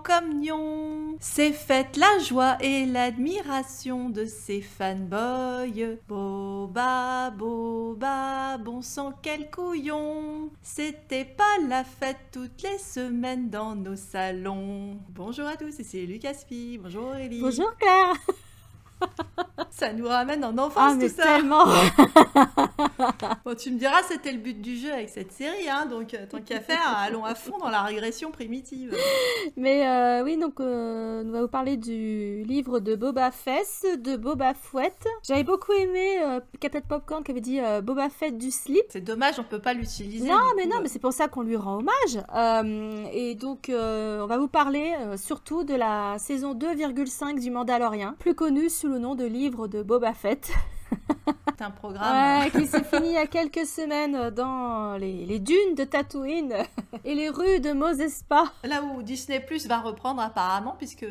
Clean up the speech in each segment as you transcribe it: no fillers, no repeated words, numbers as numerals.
comme Nion. C'est faite la joie et l'admiration de ces fanboys. Boba, boba, bon sang quel couillon. C'était pas la fête toutes les semaines dans nos salons. Bonjour à tous, c'est Lucas Fille. Bonjour Aurélie. Bonjour Claire. Ça nous ramène en enfance mais tout ça. Tellement. Bon, tu me diras, c'était le but du jeu avec cette série, hein, donc tant qu'à faire, allons à fond dans la régression primitive. Mais oui, donc nous allons vous parler du livre de Boba Fett, de Boba Fett. J'avais beaucoup aimé Captain Popcorn qui avait dit Boba Fett du slip. C'est dommage, on peut pas l'utiliser. Non, mais c'est pour ça qu'on lui rend hommage. Et donc, on va vous parler surtout de la saison 2,5 du Mandalorian, plus connue sous le nom de livre de Boba Fett. C'est un programme qui s'est fini il y a quelques semaines dans les dunes de Tatooine et les rues de Mos Espa. Là où Disney Plus va reprendre apparemment, puisque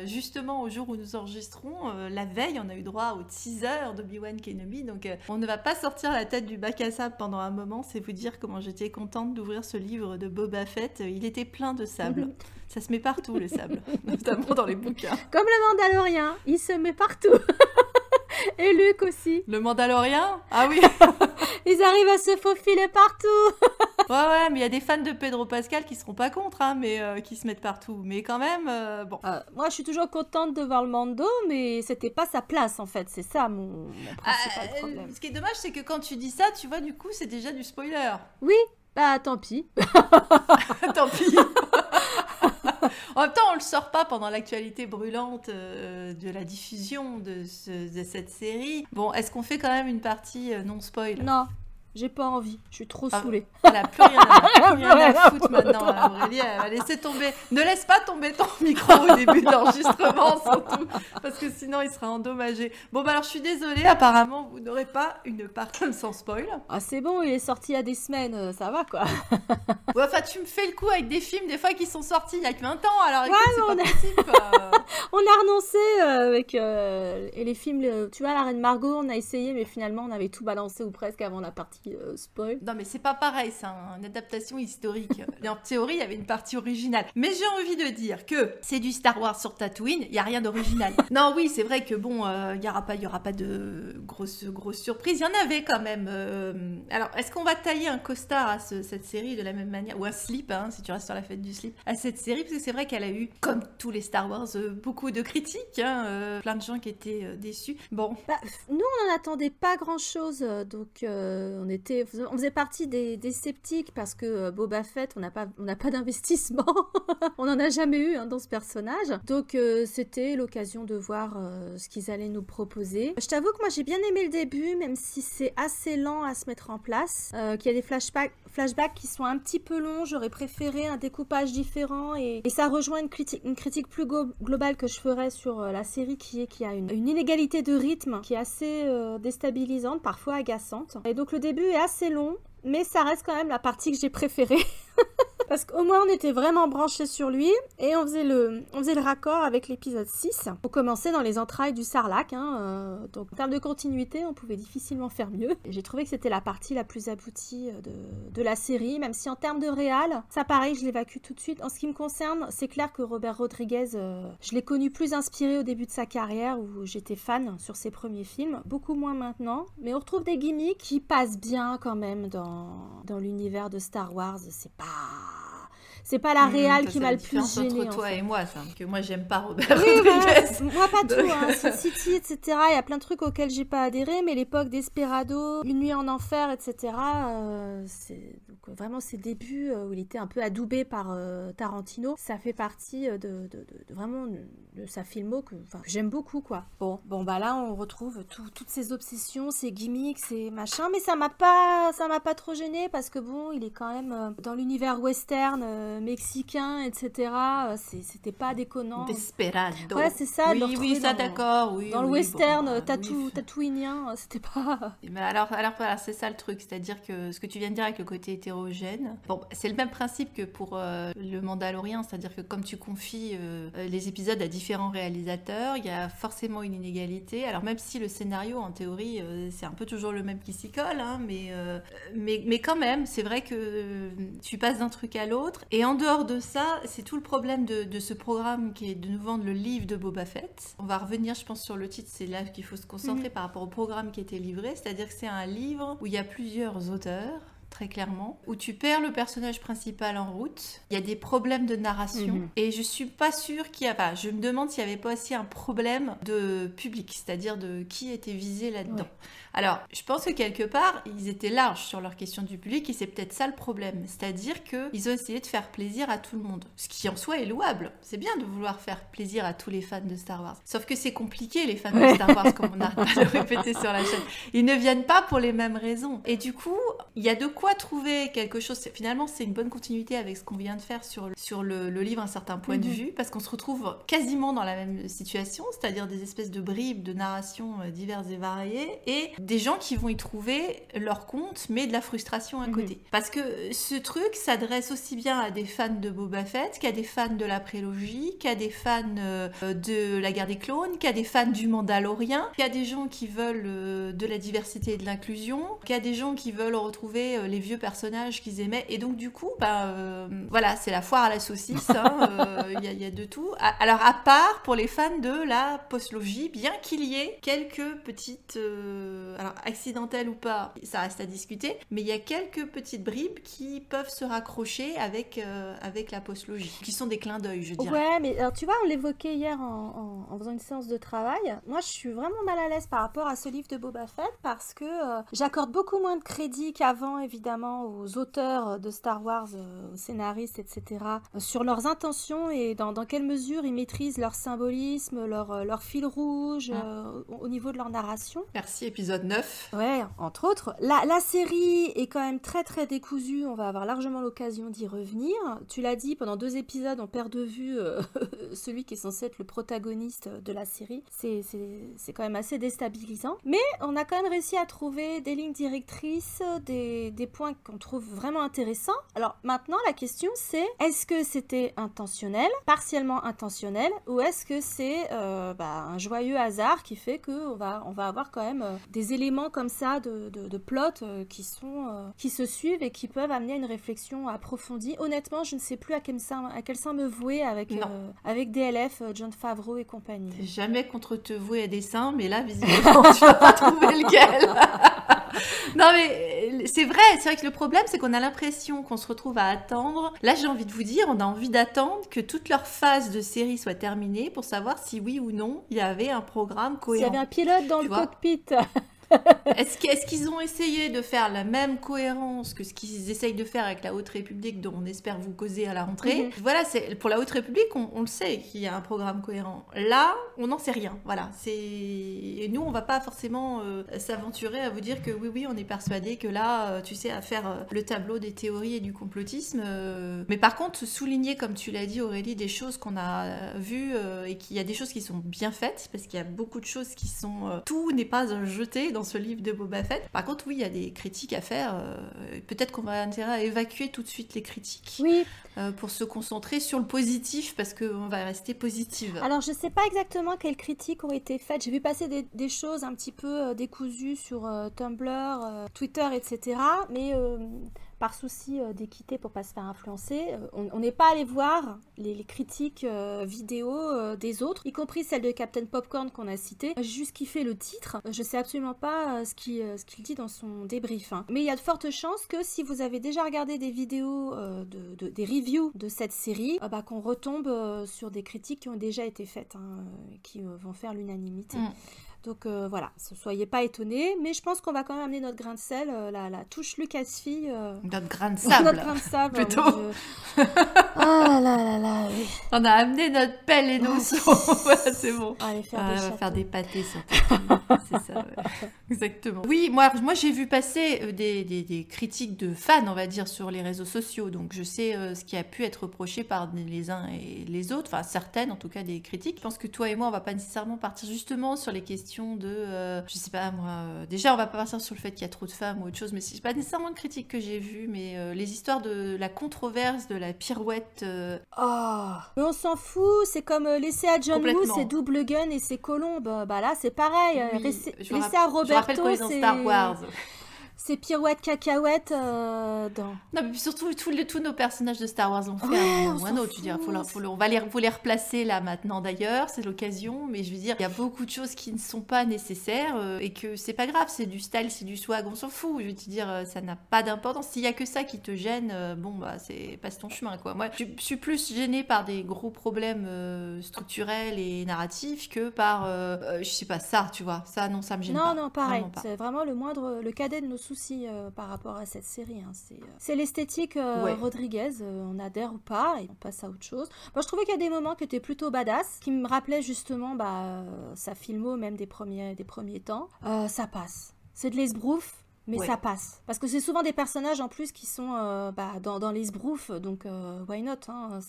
justement au jour où nous enregistrons, la veille, on a eu droit au teaser d'Obi-Wan Kenobi, donc on ne va pas sortir la tête du bac à sable pendant un moment. C'est vous dire comment j'étais contente d'ouvrir ce livre de Boba Fett. Il était plein de sable. Ça se met partout le sable, notamment dans les bouquins. Comme le Mandalorian, il se met partout. Et Luke aussi. Le Mandalorian ? Ah oui. Ils arrivent à se faufiler partout. Ouais, mais il y a des fans de Pedro Pascal qui seront pas contre, hein, mais qui se mettent partout. Mais quand même, bon. Moi, je suis toujours contente de voir le Mando, mais c'était pas sa place, en fait. C'est ça mon principal problème. Ce qui est dommage, c'est que quand tu dis ça, tu vois, du coup, c'est déjà du spoiler. Oui, bah tant pis. Tant pis. En même temps, on le sort pas pendant l'actualité brûlante de la diffusion de cette série. Bon, est-ce qu'on fait quand même une partie non spoil ? Non, j'ai pas envie. Je suis trop saoulée. Elle a plus rien à foutre maintenant, Aurélie. Elle va laisser tomber. Ne laisse pas tomber ton micro au début d'enregistrement, surtout, parce que sinon il sera endommagé. Bon, bah alors je suis désolée. Apparemment, vous n'aurez pas une partie sans spoil. Ah, c'est bon, il est sorti il y a des semaines, ça va quoi. Ouais, enfin, tu me fais le coup avec des films des fois qui sont sortis il y a que 20 ans, alors écoute, c'est pas possible quoi. On a renoncé avec les films, tu vois, La Reine Margot, on a essayé, mais finalement on avait tout balancé ou presque avant la partie spoil. Non mais c'est pas pareil, c'est une adaptation historique. Et en théorie, il y avait une partie originale. Mais j'ai envie de dire que c'est du Star Wars sur Tatooine, il y a rien d'original. Non, oui, c'est vrai que bon, il y aura pas de grosses surprises. Il y en avait quand même. Alors, est-ce qu'on va tailler un costard à cette série de la même manière, ou un slip, hein, si tu restes sur la fête du slip, à cette série, parce que c'est vrai qu'elle a eu, comme tous les Star Wars, beaucoup de critiques, hein, plein de gens qui étaient déçus. Bon. Bah, nous, on n'en attendait pas grand-chose, donc on faisait partie des sceptiques parce que Boba Fett, on n'a pas d'investissement, on n'en a jamais eu dans ce personnage, donc c'était l'occasion de voir ce qu'ils allaient nous proposer. Je t'avoue que moi j'ai bien aimé le début, même si c'est assez lent à se mettre en place, qu'il y a des flashbacks qui sont un petit peu longs, j'aurais préféré un découpage différent et ça rejoint une critique plus globale que je ferais sur la série qui a une inégalité de rythme qui est assez déstabilisante, parfois agaçante. Et donc le début est assez long, mais ça reste quand même la partie que j'ai préférée. Parce qu'au moins on était vraiment branchés sur lui et on faisait le raccord avec l'épisode 6. On commençait dans les entrailles du Sarlacc, donc en termes de continuité on pouvait difficilement faire mieux. Et j'ai trouvé que c'était la partie la plus aboutie de la série, même si en termes de réal, ça pareil je l'évacue tout de suite. En ce qui me concerne, c'est clair que Robert Rodriguez, je l'ai connu plus inspiré au début de sa carrière où j'étais fan sur ses premiers films, beaucoup moins maintenant, mais on retrouve des gimmicks qui passent bien quand même dans l'univers de Star Wars. C'est pas la réal qui m'a le plus gênée. Entre toi et moi, ça. Que moi, j'aime pas Robert Rodriguez. Rodriguez. Moi, pas tout. Sin City, etc. Il y a plein de trucs auxquels j'ai pas adhéré, mais l'époque Desperado, Une nuit en enfer, etc. Donc, vraiment, ces débuts où il était un peu adoubé par Tarantino, ça fait partie de vraiment de sa filmo que j'aime beaucoup, quoi. Bon, bah là, on retrouve toutes ces obsessions, ces gimmicks, ces machins, mais ça m'a pas trop gêné parce que bon, il est quand même dans l'univers western. Mexicain, etc. C'était pas déconnant. Desperado. Ouais, c'est ça. Oui, ça d'accord. Oui, dans le western tatooinien, c'était pas... Mais alors voilà, c'est ça le truc. C'est-à-dire que ce que tu viens de dire avec le côté hétérogène. Bon, c'est le même principe que pour le Mandalorian, c'est-à-dire que comme tu confies les épisodes à différents réalisateurs, il y a forcément une inégalité. Alors même si le scénario, en théorie, c'est un peu toujours le même qui s'y colle, hein, mais quand même, c'est vrai que tu passes d'un truc à l'autre. Et en dehors de ça, c'est tout le problème de ce programme qui est de nous vendre le livre de Boba Fett. On va revenir, je pense, sur le titre, c'est là qu'il faut se concentrer par rapport au programme qui était livré, c'est-à-dire que c'est un livre où il y a plusieurs auteurs, très clairement, où tu perds le personnage principal en route, il y a des problèmes de narration, et je suis pas sûre qu'il y a pas, je me demande s'il y avait pas aussi un problème de public, c'est-à-dire de qui était visé là-dedans. Ouais. Alors, je pense que quelque part, ils étaient larges sur leur question du public, et c'est peut-être ça le problème, c'est-à-dire qu'ils ont essayé de faire plaisir à tout le monde, ce qui en soi est louable, c'est bien de vouloir faire plaisir à tous les fans de Star Wars, sauf que c'est compliqué les fans de Star Wars, comme on n'arrête pas de le répéter sur la chaîne, ils ne viennent pas pour les mêmes raisons, et du coup, il y a de quoi trouver quelque chose, finalement c'est une bonne continuité avec ce qu'on vient de faire sur le livre Un certain point de vue, parce qu'on se retrouve quasiment dans la même situation, c'est-à-dire des espèces de bribes de narration diverses et variées, et des gens qui vont y trouver leur compte, mais de la frustration à côté. Parce que ce truc s'adresse aussi bien à des fans de Boba Fett, qu'à des fans de la prélogie, qu'à des fans de la guerre des clones, qu'à des fans du Mandalorian, qu'à des gens qui veulent de la diversité et de l'inclusion, qu'à des gens qui veulent retrouver les vieux personnages qu'ils aimaient. Et donc du coup, voilà, c'est la foire à la saucisse, il y a de tout. Alors à part pour les fans de la postlogie, bien qu'il y ait quelques petites... alors accidentelles ou pas, ça reste à discuter, mais il y a quelques petites bribes qui peuvent se raccrocher avec la postlogie, qui sont des clins d'œil, je dirais. Ouais, mais alors, tu vois, on l'évoquait hier en faisant une séance de travail. Moi, je suis vraiment mal à l'aise par rapport à ce livre de Boba Fett parce que j'accorde beaucoup moins de crédit qu'avant, évidemment, aux auteurs de Star Wars, aux scénaristes, etc., sur leurs intentions et dans quelle mesure ils maîtrisent leur symbolisme, leur fil rouge au niveau de leur narration. Merci, épisode 9. Ouais, entre autres. La série est quand même très très décousue, on va avoir largement l'occasion d'y revenir. Tu l'as dit, pendant 2 épisodes, on perd de vue celui qui est censé être le protagoniste de la série. C'est quand même assez déstabilisant. Mais on a quand même réussi à trouver des lignes directrices, des points qu'on trouve vraiment intéressants. Alors maintenant, la question c'est, est-ce que c'était intentionnel, partiellement intentionnel, ou est-ce que c'est un joyeux hasard qui fait qu'on va avoir quand même des éléments comme ça de plot qui se suivent et qui peuvent amener à une réflexion approfondie. Honnêtement, je ne sais plus à quel sein me vouer avec DLF, Jon Favreau et compagnie. T'es jamais contre te vouer à des seins, mais là, visiblement, tu vas pas trouver lequel. Non mais c'est vrai que le problème c'est qu'on a l'impression qu'on se retrouve à attendre. Là j'ai envie de vous dire, on a envie d'attendre que toute leur phase de série soit terminée pour savoir si oui ou non il y avait un programme cohérent. S'il y avait un pilote dans le cockpit. Est-ce qu'ils ont essayé de faire la même cohérence que ce qu'ils essayent de faire avec la Haute République dont on espère vous causer à la rentrée? Voilà, pour la Haute République, on le sait qu'il y a un programme cohérent. Là, on n'en sait rien. Voilà, et nous, on va pas forcément s'aventurer à vous dire que oui, on est persuadé que là, tu sais, à faire le tableau des théories et du complotisme. Mais par contre, souligner, comme tu l'as dit Aurélie, des choses qu'on a vues et qu'il y a des choses qui sont bien faites, parce qu'il y a beaucoup de choses qui sont... tout n'est pas jeté dans ce livre de Boba Fett. Par contre, oui, il y a des critiques à faire. Peut-être qu'on va avoir intérêt à évacuer tout de suite les critiques pour se concentrer sur le positif, parce qu'on va rester positive. Alors, je ne sais pas exactement quelles critiques ont été faites. J'ai vu passer des choses un petit peu décousues sur Tumblr, Twitter, etc. Mais... par souci d'équité pour pas se faire influencer, on n'est pas allé voir les critiques vidéo des autres, y compris celle de Captain Popcorn qu'on a citée. J'ai juste kiffé le titre, je sais absolument pas ce qu'il dit dans son débrief. Hein. Mais il y a de fortes chances que si vous avez déjà regardé des vidéos, des reviews de cette série, qu'on retombe sur des critiques qui ont déjà été faites, qui vont faire l'unanimité. Donc voilà, soyez pas étonnés, mais je pense qu'on va quand même amener notre grain de sel, la touche Lucasfilm. Notre grain de sable. Notre grain de sable, plutôt. Ah là, oui. On a amené notre pelle et nos seaux. Voilà, c'est bon. On va faire des pâtés sur c'est ça, ouais. Exactement. Oui, moi j'ai vu passer des critiques de fans, on va dire, sur les réseaux sociaux. Donc je sais ce qui a pu être reproché par les uns et les autres, enfin certaines en tout cas des critiques. Je pense que toi et moi, on va pas nécessairement partir justement sur les questions question de, je sais pas moi, déjà on va pas partir sur le fait qu'il y a trop de femmes ou autre chose, mais c'est pas nécessairement une critique que j'ai vue, mais les histoires de la controverse, de la pirouette. Oh, mais on s'en fout, c'est comme laisser à John Woo ses double guns et ses colombes. Bah là, c'est pareil. Oui, laisser à je rappelle Roberto, qu'on est dans Star Wars. Ces pirouettes cacahuètes dans... Non, mais puis surtout, tous nos personnages de Star Wars l'ont fait à un moment ou un autre. Je veux dire, faut les replacer là maintenant d'ailleurs, c'est l'occasion. Mais je veux dire, il y a beaucoup de choses qui ne sont pas nécessaires et que c'est pas grave, c'est du style, c'est du swag, on s'en fout. Je veux te dire, ça n'a pas d'importance. S'il y a que ça qui te gêne, bon, bah, passe ton chemin, quoi. Moi, je suis plus gênée par des gros problèmes structurels et narratifs que par, je sais pas, ça, tu vois. Ça, non, ça me gêne pas. Non, pareil. C'est vraiment le cadet de nos soucis par rapport à cette série. Hein. C'est l'esthétique Rodriguez, on adhère ou pas, et on passe à autre chose. Moi, je trouvais qu'il y a des moments qui étaient plutôt badass, qui me rappelaient justement sa filmo, même des premiers temps. Ça passe. C'est de l'esbrouf, mais ça passe. Parce que c'est souvent des personnages en plus qui sont dans l'esbrouf, donc why not hein,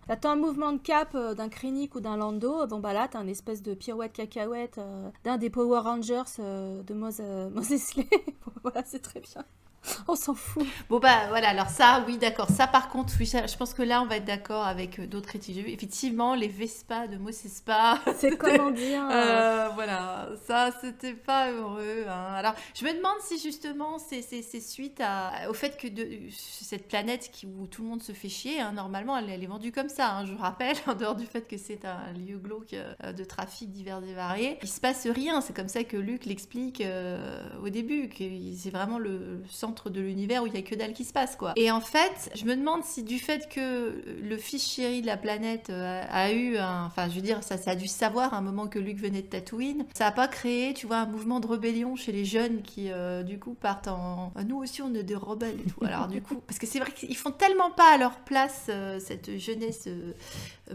t'as un mouvement de cap d'un Krennic ou d'un Lando, bon bah là t'as une espèce de pirouette cacahuète d'un des Power Rangers de Mos Eisley. Voilà, c'est très bien. On s'en fout. Bon bah voilà, alors ça, oui d'accord, ça par contre, oui, je pense que là on va être d'accord avec d'autres critiques. Effectivement, les Vespa de Mos Espa. C'est comment dire voilà, ça c'était pas heureux. Hein. Alors je me demande si justement c'est suite au fait que cette planète où tout le monde se fait chier, hein, normalement elle est vendue comme ça, hein, je vous rappelle, en dehors du fait que c'est un lieu glauque de trafic divers et variés. Il se passe rien, c'est comme ça que Luke l'explique au début, que c'est vraiment le centre de l'univers où il y a que dalle qui se passe quoi. Et en fait, je me demande si du fait que le fils chéri de la planète a eu enfin je veux dire ça a dû se savoir à un moment que Luke venait de Tatooine, ça a pas créé, tu vois, un mouvement de rébellion chez les jeunes qui du coup partent nous aussi on est des rebelles et tout. Alors du coup, parce que c'est vrai qu'ils font tellement pas à leur place cette jeunesse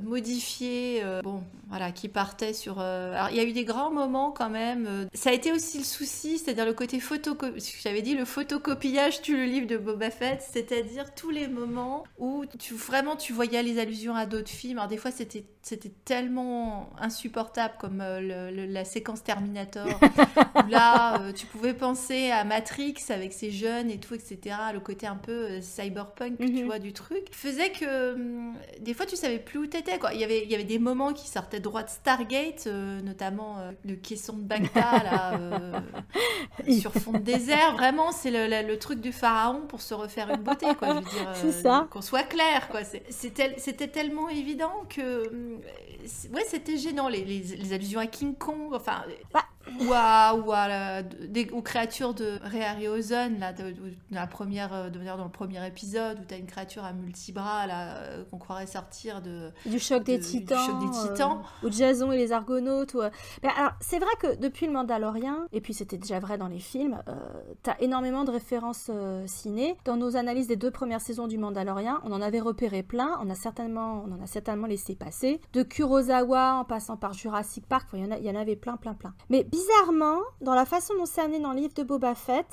modifiée, bon voilà, qui partait sur alors il y a eu des grands moments quand même, ça a été aussi le souci, c'est-à-dire le côté j'avais dit le photocopie tue le livre de Boba Fett, c'est-à-dire tous les moments où tu voyais les allusions à d'autres films. Alors des fois c'était tellement insupportable comme la séquence Terminator où là tu pouvais penser à Matrix avec ses jeunes et tout, etc. Le côté un peu cyberpunk, tu vois, du truc faisait que des fois tu savais plus où t'étais quoi. Il y avait des moments qui sortaient droit de Stargate, notamment le caisson de Bacta là, sur fond de désert. Vraiment c'est le truc du pharaon pour se refaire une beauté quoi. Je veux dire, c'est ça. Qu'on soit clair quoi. C'était tellement évident que ouais, c'était gênant les allusions à King Kong, enfin aux créatures de Ray Harryhausen là, dans le premier épisode où t'as une créature à multibras là qu'on croirait sortir du choc des titans, ou Jason et les Argonautes alors c'est vrai que depuis le Mandalorian, et puis c'était déjà vrai dans les films, t'as énormément de références ciné. Dans nos analyses des 2 premières saisons du Mandalorian, on en avait repéré plein, on en a certainement laissé passer, de Kurosawa en passant par Jurassic Park, il y en avait plein. Mais bizarrement, dans la façon dont c'est amené dans le livre de Boba Fett,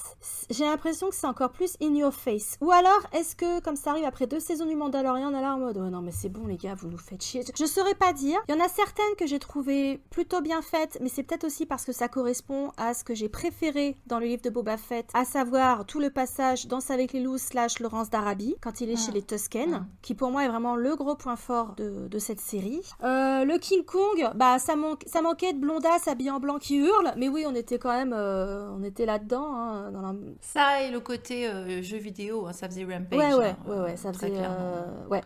j'ai l'impression que c'est encore plus in your face. Ou alors, est-ce que, comme ça arrive après 2 saisons du Mandalorian, on est là en mode « Oh non, mais c'est bon les gars, vous nous faites chier ». Je saurais pas dire. Il y en a certaines que j'ai trouvées plutôt bien faites, mais c'est peut-être aussi parce que ça correspond à ce que j'ai préféré dans le livre de Boba Fett, à savoir tout le passage Danse avec les loups / Laurence d'Arabie, quand il est chez les Tusken, qui pour moi est vraiment le gros point fort de cette série. Le King Kong, ça manquait de blondasse habillée en blanc qui hurle, mais oui, on était quand même on était là-dedans. Hein, ça et le côté jeu vidéo, hein, ça faisait Rampage. Ouais, ça faisait... Ouais.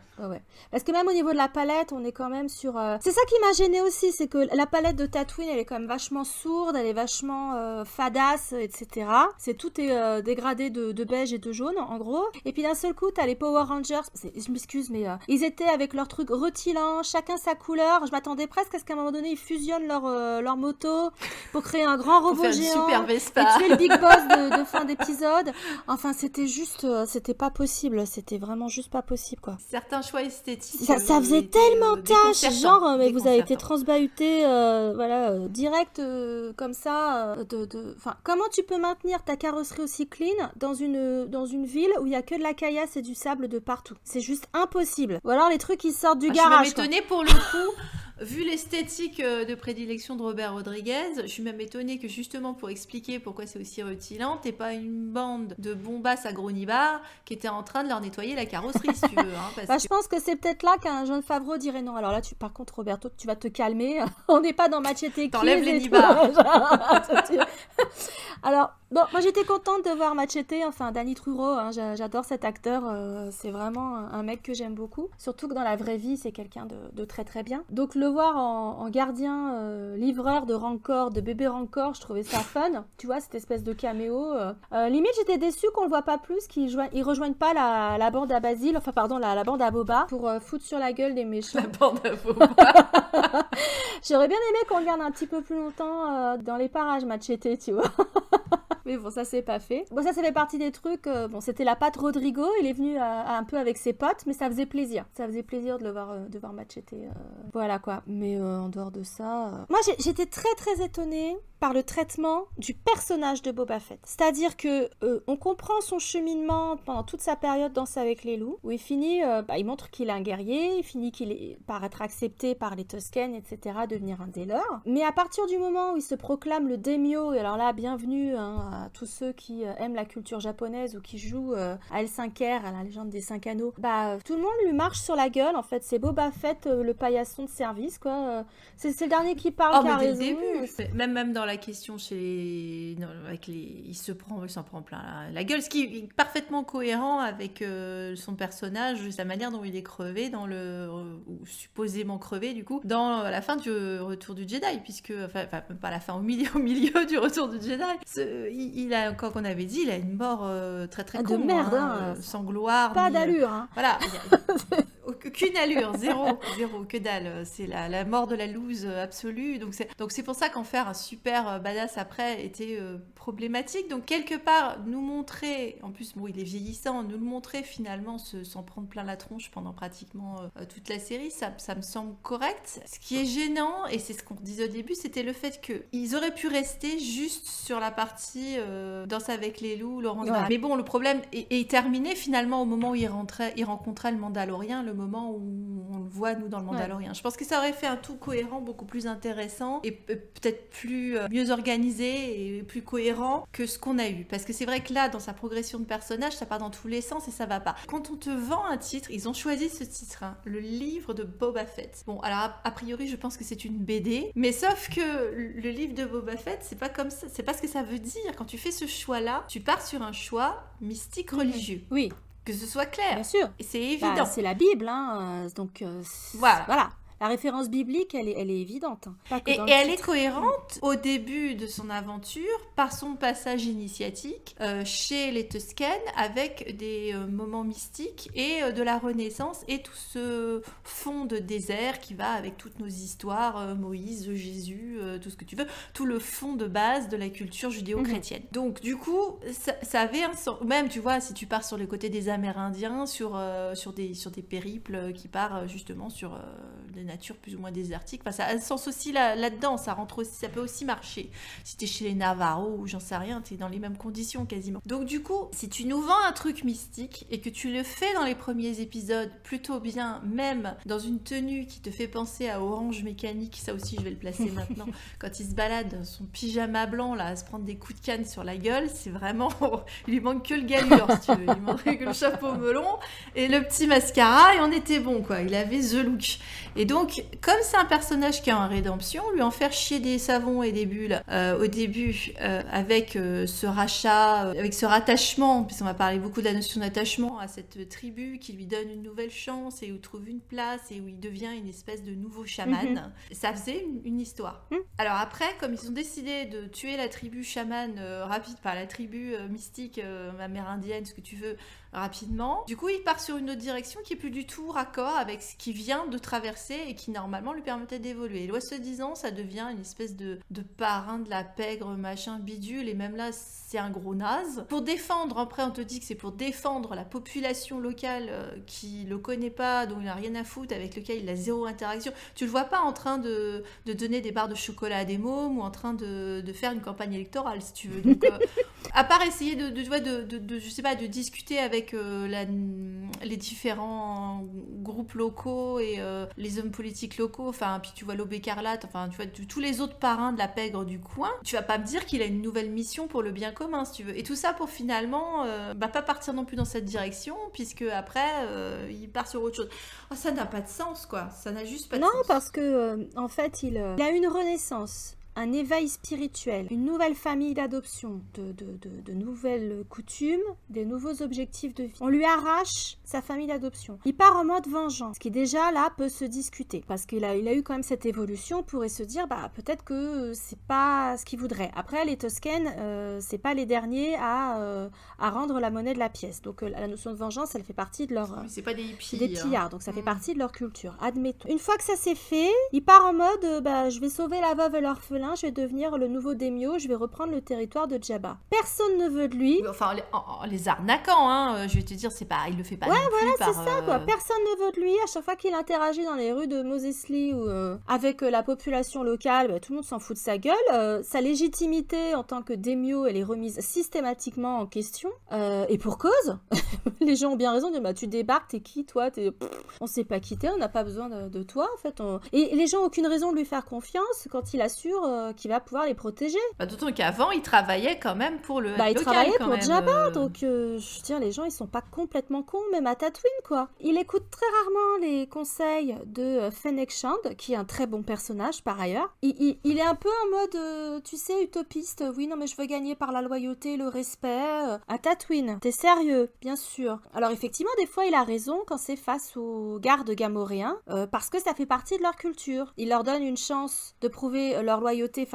Parce que même au niveau de la palette, on est quand même sur... C'est ça qui m'a gênée aussi, c'est que la palette de Tatooine, elle est quand même vachement sourde, elle est vachement fadasse, etc. Tout est dégradé de beige et de jaune, en gros. Et puis d'un seul coup, t'as les Power Rangers, je m'excuse, mais ils étaient avec leur truc rutilant, chacun sa couleur. Je m'attendais presque à ce qu'à un moment donné, ils fusionnent leur moto pour créer un grand robot géant super Vespa. et tuer le Big Boss de fin d'épisode. Enfin, c'était juste... c'était pas possible. C'était vraiment juste pas possible, quoi. Certains choix esthétiques... Ça faisait tellement tâche, genre, mais vous avez été transbahuté, direct, comme ça. Enfin, comment tu peux maintenir ta carrosserie aussi clean dans une ville où il y a que de la caillasse et du sable de partout? C'est juste impossible. Ou alors les trucs qui sortent du garage. Je m'étonnais pour le coup... Vu l'esthétique de prédilection de Robert Rodriguez, je suis même étonnée que justement pour expliquer pourquoi c'est aussi rutilant, t'es pas une bande de bombasses à gros nibards qui étaient en train de leur nettoyer la carrosserie, si tu veux. Je pense que c'est peut-être là qu'un Jon Favreau dirait non. Alors là, par contre, Roberto, tu vas te calmer. On n'est pas dans Machete Kills. T'enlèves les nibards. Alors, bon, moi j'étais contente de voir Machete, enfin Danny Truro, hein, j'adore cet acteur, c'est vraiment un mec que j'aime beaucoup. Surtout que dans la vraie vie, c'est quelqu'un de très très bien. Donc le voir en gardien, livreur de Rancor, de bébé Rancor, je trouvais ça fun. Tu vois, cette espèce de caméo. Limite, j'étais déçue qu'on le voit pas plus, qu'ils rejoignent pas la bande à Basile, enfin pardon, la bande à Boba, pour foutre sur la gueule des méchants. La bande à Boba. J'aurais bien aimé qu'on le garde un petit peu plus longtemps dans les parages Machete, tu vois. Mais bon, ça c'est pas fait. Bon, ça fait partie des trucs. Bon, c'était la patte Rodrigo. Il est venu un peu avec ses potes, mais ça faisait plaisir. Ça faisait plaisir de le voir Machete. Voilà quoi. Mais en dehors de ça, moi j'étais très très étonnée par le traitement du personnage de Boba Fett. C'est-à-dire que on comprend son cheminement pendant toute sa période Danse avec les loups, où il finit, il montre qu'il est un guerrier, il finit par être accepté par les Tusken, etc., devenir un des leurs. Mais à partir du moment où il se proclame le daimyo, et alors là, bienvenue à tous ceux qui aiment la culture japonaise ou qui jouent à L5R, à la légende des 5 anneaux, tout le monde lui marche sur la gueule, en fait. C'est Boba Fett, le paillasson de service, quoi. C'est le dernier qui parle, qui a raison. Dès le début, même dans la question il s'en prend plein la gueule, ce qui est parfaitement cohérent avec son personnage, sa manière dont il est crevé ou supposément crevé du coup, dans la fin du Retour du Jedi, puisque, enfin pas la fin, au milieu du Retour du Jedi, il a, comme on avait dit, il a une mort très très con, de merde, sans gloire. Pas d'allure, hein. Voilà. Aucune allure, zéro, que dalle. C'est la mort de la loose absolue. Donc c'est pour ça qu'en faire un super badass après était problématique. Donc quelque part, nous montrer, en plus bon, il est vieillissant, nous le montrer finalement s'en prendre plein la tronche pendant pratiquement toute la série, ça me semble correct. Ce qui est gênant, et c'est ce qu'on disait au début, c'était le fait qu'ils auraient pu rester juste sur la partie Danse avec les loups, Laurence Barré. Mais bon, le problème est terminé finalement au moment où il rencontrait le Mandalorien, le moment où on le voit, nous, dans le Mandalorien. Je pense que ça aurait fait un tout cohérent, beaucoup plus intéressant et peut-être mieux organisé et plus cohérent que ce qu'on a eu. Parce que c'est vrai que là, dans sa progression de personnage, ça part dans tous les sens et ça va pas. Quand on te vend un titre, ils ont choisi ce titre, hein, le livre de Boba Fett. Bon, alors a priori, je pense que c'est une BD, mais sauf que le livre de Boba Fett, c'est pas comme ça, c'est pas ce que ça veut dire. Quand tu fais ce choix-là, tu pars sur un choix mystique religieux. Oui. Que ce soit clair. Bien sûr. Et c'est évident. C'est la Bible, hein, donc voilà. La référence biblique, elle est évidente. Et elle est cohérente au début de son aventure par son passage initiatique chez les Tusken avec des moments mystiques et de la Renaissance et tout ce fond de désert qui va avec toutes nos histoires, Moïse, Jésus, tout ce que tu veux, tout le fond de base de la culture judéo-chrétienne. Donc du coup, ça avait un sens. Même, tu vois, si tu pars sur le côté des Amérindiens, sur des périples qui partent justement sur des natures plus ou moins désertiques, enfin, ça a un sens aussi là-dedans, ça peut aussi marcher. Si t'es chez les Navarros ou j'en sais rien, t'es dans les mêmes conditions quasiment. Donc du coup, si tu nous vends un truc mystique et que tu le fais dans les premiers épisodes plutôt bien, même dans une tenue qui te fait penser à Orange Mécanique, ça aussi je vais le placer maintenant, quand il se balade dans son pyjama blanc là, à se prendre des coups de canne sur la gueule, c'est vraiment... il lui manque que le galure, si tu veux. Il manquait que le chapeau melon et le petit mascara et on était bon quoi, il avait the look. Et donc, comme c'est un personnage qui a une rédemption, lui en faire chier des savons et des bulles au début avec ce rachat, avec ce rattachement, puisqu'on va parler beaucoup de la notion d'attachement à cette tribu qui lui donne une nouvelle chance et où il trouve une place et où il devient une espèce de nouveau chaman, ça faisait une histoire. Alors après, comme ils ont décidé de tuer la tribu chaman la tribu mystique amérindienne, ce que tu veux, rapidement. Du coup, il part sur une autre direction qui est plus du tout raccord avec ce qu'il vient de traverser et qui normalement lui permettait d'évoluer. Et loi se disant, ça devient une espèce de parrain de la pègre, machin, bidule, et même là, c'est un gros naze. Pour défendre, après on te dit que c'est pour défendre la population locale qui le connaît pas, dont il n'a rien à foutre, avec lequel il a zéro interaction. Tu le vois pas en train de donner des barres de chocolat à des mômes ou en train de faire une campagne électorale, si tu veux. Donc, à part essayer je sais pas, de discuter avec les différents groupes locaux et les hommes politiques locaux, enfin, puis tu vois l'Aube écarlate, enfin, tu vois tous les autres parrains de la pègre du coin, tu vas pas me dire qu'il a une nouvelle mission pour le bien commun, si tu veux. Et tout ça pour finalement, pas partir non plus dans cette direction, puisque après, il part sur autre chose. Oh, ça n'a pas de sens, quoi. Ça n'a juste pas de sens. Non, parce que, en fait, il a une renaissance. Un éveil spirituel, une nouvelle famille d'adoption, de nouvelles coutumes, des nouveaux objectifs de vie. On lui arrache sa famille d'adoption. Il part en mode vengeance, ce qui déjà là peut se discuter, parce qu'il a eu quand même cette évolution, on pourrait se dire peut-être que c'est pas ce qu'il voudrait. Après les Toscanes, c'est pas les derniers à rendre la monnaie de la pièce, donc la notion de vengeance, elle fait partie de leur... c'est pas des hippies. Des pillards, donc ça fait partie de leur culture, admettons. Une fois que ça c'est fait, il part en mode je vais sauver la veuve et l'orphelin, je vais devenir le nouveau Daimyo, je vais reprendre le territoire de Jabba. Personne ne veut de lui. Enfin, en les arnaquant, je vais te dire, c'est pas, il le fait pas non plus c'est ça, quoi. Personne ne veut de lui. À chaque fois qu'il interagit dans les rues de Moses Lee ou avec la population locale, tout le monde s'en fout de sa gueule. Sa légitimité en tant que Daimyo, elle est remise systématiquement en question. Et pour cause. Les gens ont bien raison de dire, tu débarques, t'es qui, toi? On sait pas qui t'es, on n'a pas besoin de toi, en fait. Et les gens ont aucune raison de lui faire confiance quand il assure qu'il va pouvoir les protéger. D'autant qu'avant, il travaillait quand même pour le il local, travaillait quand pour même, Jabba, donc je veux dire, les gens, ils sont pas complètement cons, même à Tatooine, quoi. Il écoute très rarement les conseils de Fennec Shand, qui est un très bon personnage, par ailleurs. Il est un peu en mode, tu sais, utopiste. Oui, non, mais je veux gagner par la loyauté, le respect. À Tatooine, t'es sérieux, bien sûr. Alors, effectivement, des fois, il a raison quand c'est face aux gardes gamoréens, parce que ça fait partie de leur culture. Il leur donne une chance de prouver leur loyauté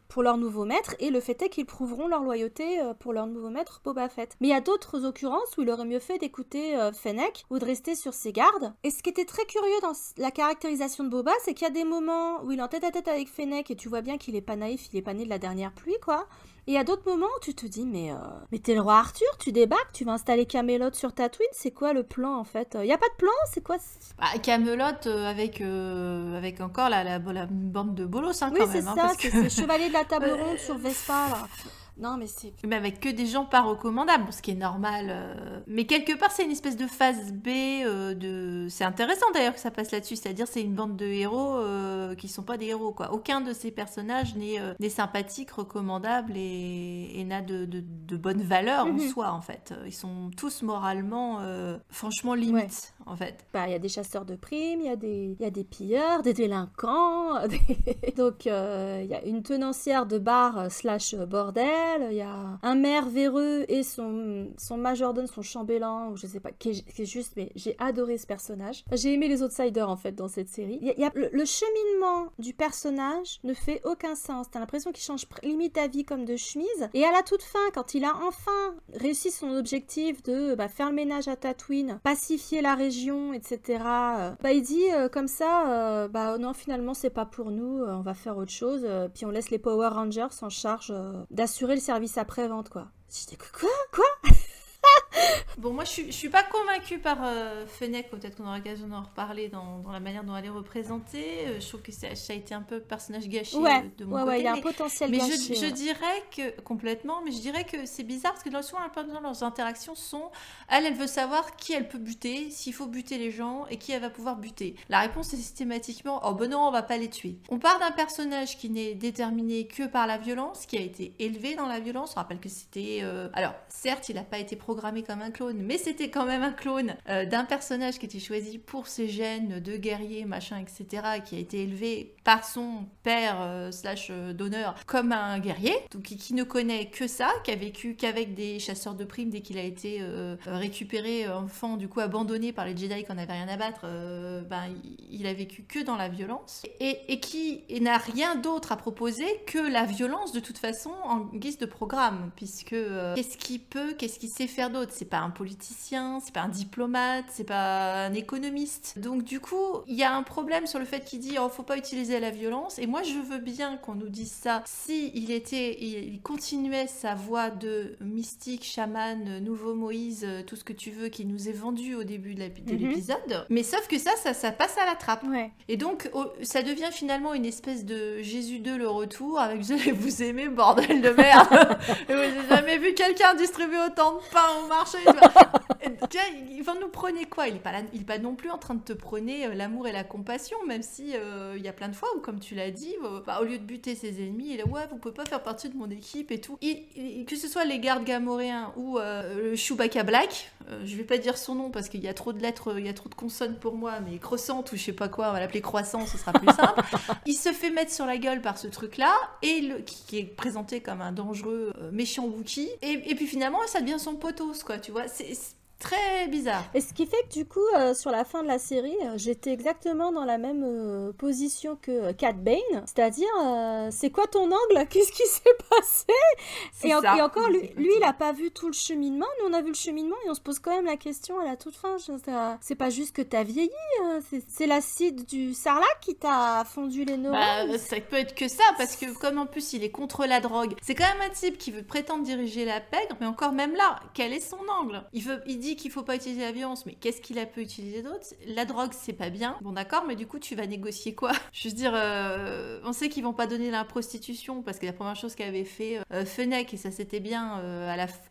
pour leur nouveau maître, et le fait est qu'ils prouveront leur loyauté pour leur nouveau maître Boba Fett. Mais il y a d'autres occurrences où il aurait mieux fait d'écouter Fennec ou de rester sur ses gardes. Et ce qui était très curieux dans la caractérisation de Boba, c'est qu'il y a des moments où il est en tête à tête avec Fennec et tu vois bien qu'il est pas naïf, il est pas né de la dernière pluie, quoi. Et il y a d'autres moments où tu te dis, mais t'es le roi Arthur, tu débarques, tu vas installer Camelot sur Tatooine, c'est quoi le plan en fait? Y a pas de plan, c'est quoi? Camelot avec encore la bande de bolos, quand même. Oui, c'est ça, parce que... c'est Chevalier de la Table Ronde sur Vespa, là. Non, mais c'est... Mais avec que des gens pas recommandables, ce qui est normal. Mais quelque part, c'est une espèce de phase B C'est intéressant d'ailleurs que ça passe là-dessus, c'est-à-dire c'est une bande de héros qui sont pas des héros, quoi. Aucun de ces personnages n'est sympathique, recommandable et n'a de bonnes valeurs en soi, en fait. Ils sont tous moralement, franchement, limites, en fait. Il y a des chasseurs de primes, il y a des pilleurs, des délinquants, donc il y a une tenancière de bar / bordel. Il y a un maire véreux et son majordome, son chambellan, ou je sais pas, qui est juste, mais j'ai adoré ce personnage. J'ai aimé les Outsiders en fait dans cette série. Le cheminement du personnage ne fait aucun sens. T'as l'impression qu'il change limite d'avis comme de chemise. Et à la toute fin, quand il a enfin réussi son objectif de faire le ménage à Tatooine, pacifier la région, etc., il dit comme ça, non, finalement c'est pas pour nous, on va faire autre chose, puis on laisse les Power Rangers en charge d'assurer le service après-vente, quoi. J'étais quoi Bon, moi, je suis pas convaincue par Fennec, peut-être qu'on aura l'occasion d'en reparler dans la manière dont elle est représentée. Je trouve que ça a été un peu personnage gâché de mon côté. Il y a un potentiel gâché. Je dirais que, complètement, mais je dirais que c'est bizarre, parce que souvent, leurs interactions sont, elle veut savoir qui elle peut buter, s'il faut buter les gens, et qui elle va pouvoir buter. La réponse est systématiquement, oh ben non, on va pas les tuer. On part d'un personnage qui n'est déterminé que par la violence, qui a été élevé dans la violence. On rappelle que c'était... Alors, certes, il n'a pas été programmé comme un clone, mais c'était quand même un clone d'un personnage qui était choisi pour ses gènes de guerrier, machin, etc., qui a été élevé par son père / donneur comme un guerrier, donc qui ne connaît que ça, qui a vécu qu'avec des chasseurs de primes dès qu'il a été récupéré enfant, du coup abandonné par les Jedi qu'on n'avait rien à battre, il a vécu que dans la violence, et qui n'a rien d'autre à proposer que la violence de toute façon en guise de programme, puisque qu'est-ce qu'il sait faire d'autre? C'est pas un politicien, c'est pas un diplomate, c'est pas un économiste. Donc du coup, il y a un problème sur le fait qu'il dit faut pas utiliser la violence, et moi je veux bien qu'on nous dise ça si il continuait sa voie de mystique, chaman, nouveau Moïse, tout ce que tu veux qui nous est vendu au début de l'épisode. Mais sauf que ça passe à la trappe. Ouais. Et donc ça devient finalement une espèce de Jésus 2 le retour avec vous allez vous aimer bordel de merde. J'ai jamais vu quelqu'un distribuer autant de pain aux marques marche. Tu vois, il va nous prôner quoi? Il est pas non plus en train de te prôner l'amour et la compassion, même si il y a plein de fois où, comme tu l'as dit, au lieu de buter ses ennemis, il est ouais, vous pouvez pas faire partie de mon équipe et tout. Que ce soit les gardes gamoréens ou le Chewbacca Black, je vais pas dire son nom parce qu'il y a trop de lettres, il y a trop de consonnes pour moi, mais Croissant ou je sais pas quoi, on va l'appeler Croissant, ce sera plus simple. Il se fait mettre sur la gueule par ce truc-là, qui est présenté comme un dangereux méchant Wookie, et puis finalement ça devient son potos, quoi, tu vois, c'est très bizarre. Et ce qui fait que du coup, sur la fin de la série, j'étais exactement dans la même position que Cat Bane, c'est-à-dire, c'est quoi ton angle? Qu'est-ce qui s'est passé? Et encore, lui, il a pas vu tout le cheminement, nous on a vu le cheminement et on se pose quand même la question à la toute fin. C'est pas juste que t'as vieilli, c'est l'acide du sarlac qui t'a fondu les neurones. Ça peut être que ça, parce que comme en plus il est contre la drogue, c'est quand même un type qui veut prétendre diriger la pègre, mais encore même là, quel est son angle? Il dit qu'il faut pas utiliser la violence, mais qu'est-ce qu'il a pu utiliser d'autre? La drogue, c'est pas bien. Bon, d'accord, mais du coup, tu vas négocier quoi? Je veux dire, on sait qu'ils vont pas donner la prostitution, parce que la première chose qu'avait fait Fennec, et ça c'était bien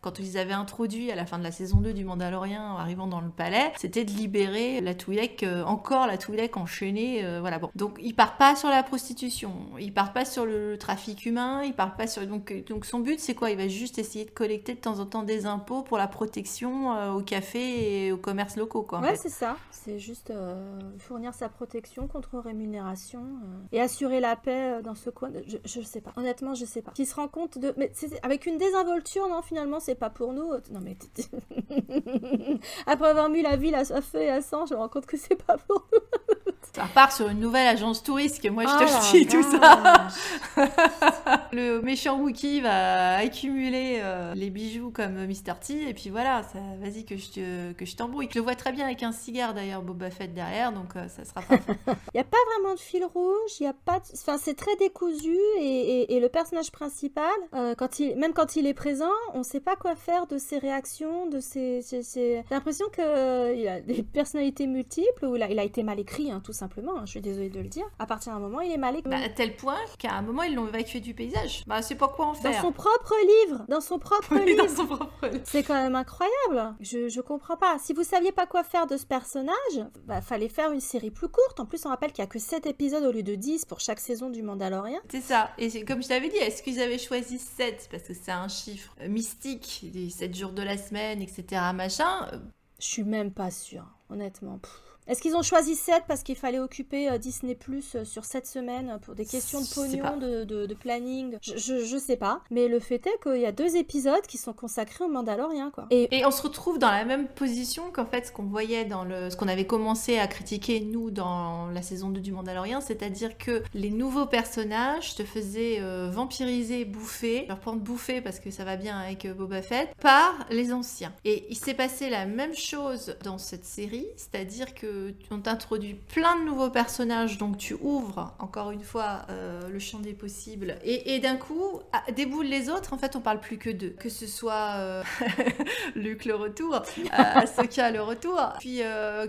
quand ils avaient introduit à la fin de la saison 2 du Mandalorian, arrivant dans le palais, c'était de libérer la Twi'lek, encore la Twi'lek enchaînée, voilà, bon. Donc, ils partent pas sur la prostitution, ils partent pas sur le trafic humain, ils partent pas sur... Donc son but, c'est quoi? Il va juste essayer de collecter de temps en temps des impôts pour la protection au café et aux commerces locaux, quoi. Ouais, c'est ça. C'est juste fournir sa protection contre rémunération et assurer la paix dans ce coin. Je sais pas. Honnêtement, je sais pas. Qui se rend compte de... Mais c'est avec une désinvolture, non, finalement, c'est pas pour nous. Non, mais... Après avoir mis la ville à feu et à sang, je me rends compte que c'est pas pour nous. Ça part sur une nouvelle agence touriste que moi je te le dis, tout ça. Le méchant Wookie va accumuler les bijoux comme Mr. T et puis voilà, vas-y que je t'embrouille. Je le vois très bien avec un cigare d'ailleurs, Boba Fett derrière, donc ça sera parfait. Il n'y a pas vraiment de fil rouge, il y a pas enfin c'est très décousu et le personnage principal, même quand il est présent, on ne sait pas quoi faire de ses réactions, de ses... J'ai l'impression qu'il a des personnalités multiples, ou il a été mal écrit, hein, tout simplement, hein, je suis désolée de le dire. À partir d'un moment, il est mal écrit. À tel point qu'à un moment, ils l'ont évacué du paysage. C'est pas quoi en faire. Dans son propre livre. Dans son propre livre. C'est quand même incroyable. Je comprends pas. Si vous saviez pas quoi faire de ce personnage, fallait faire une série plus courte. En plus, on rappelle qu'il y a que 7 épisodes au lieu de 10 pour chaque saison du Mandalorian. C'est ça. Et comme je t'avais dit, est-ce qu'ils avaient choisi 7 parce que c'est un chiffre mystique, les 7 jours de la semaine, etc. machin. Je suis même pas sûre, honnêtement. Est-ce qu'ils ont choisi 7 parce qu'il fallait occuper Disney Plus sur 7 semaines pour des questions de pognon, de planning? Je sais pas. Mais le fait est qu'il y a 2 épisodes qui sont consacrés au Mandalorian, quoi. Et on se retrouve dans la même position qu'en fait ce qu'on voyait ce qu'on avait commencé à critiquer nous dans la saison 2 du Mandalorian, c'est-à-dire que les nouveaux personnages te faisaient vampiriser, bouffer, leur prendre bouffer parce que ça va bien avec Boba Fett, par les anciens. Et il s'est passé la même chose dans cette série, c'est-à-dire que on t'introduit plein de nouveaux personnages, donc tu ouvres encore une fois le champ des possibles et d'un coup déboule les autres. En fait on parle plus que d'eux, que ce soit Luke le retour, Ahsoka le retour, puis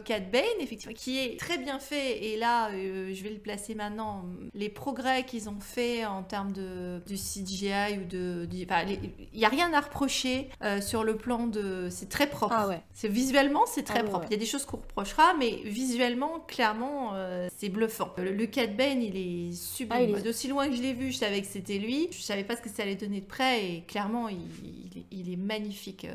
Cat Bane effectivement qui est très bien fait. Et là je vais le placer maintenant, les progrès qu'ils ont fait en termes de CGI ou il y a rien à reprocher sur le plan de... c'est très propre. Ah ouais. Visuellement c'est très propre. Ouais. Il y a des choses qu'on reprochera, mais visuellement, clairement, c'est bluffant. Le Cat Bane, il est sublime. D'aussi loin que je l'ai vu, je savais que c'était lui. Je savais pas ce que ça allait donner de près, et clairement, il est magnifique.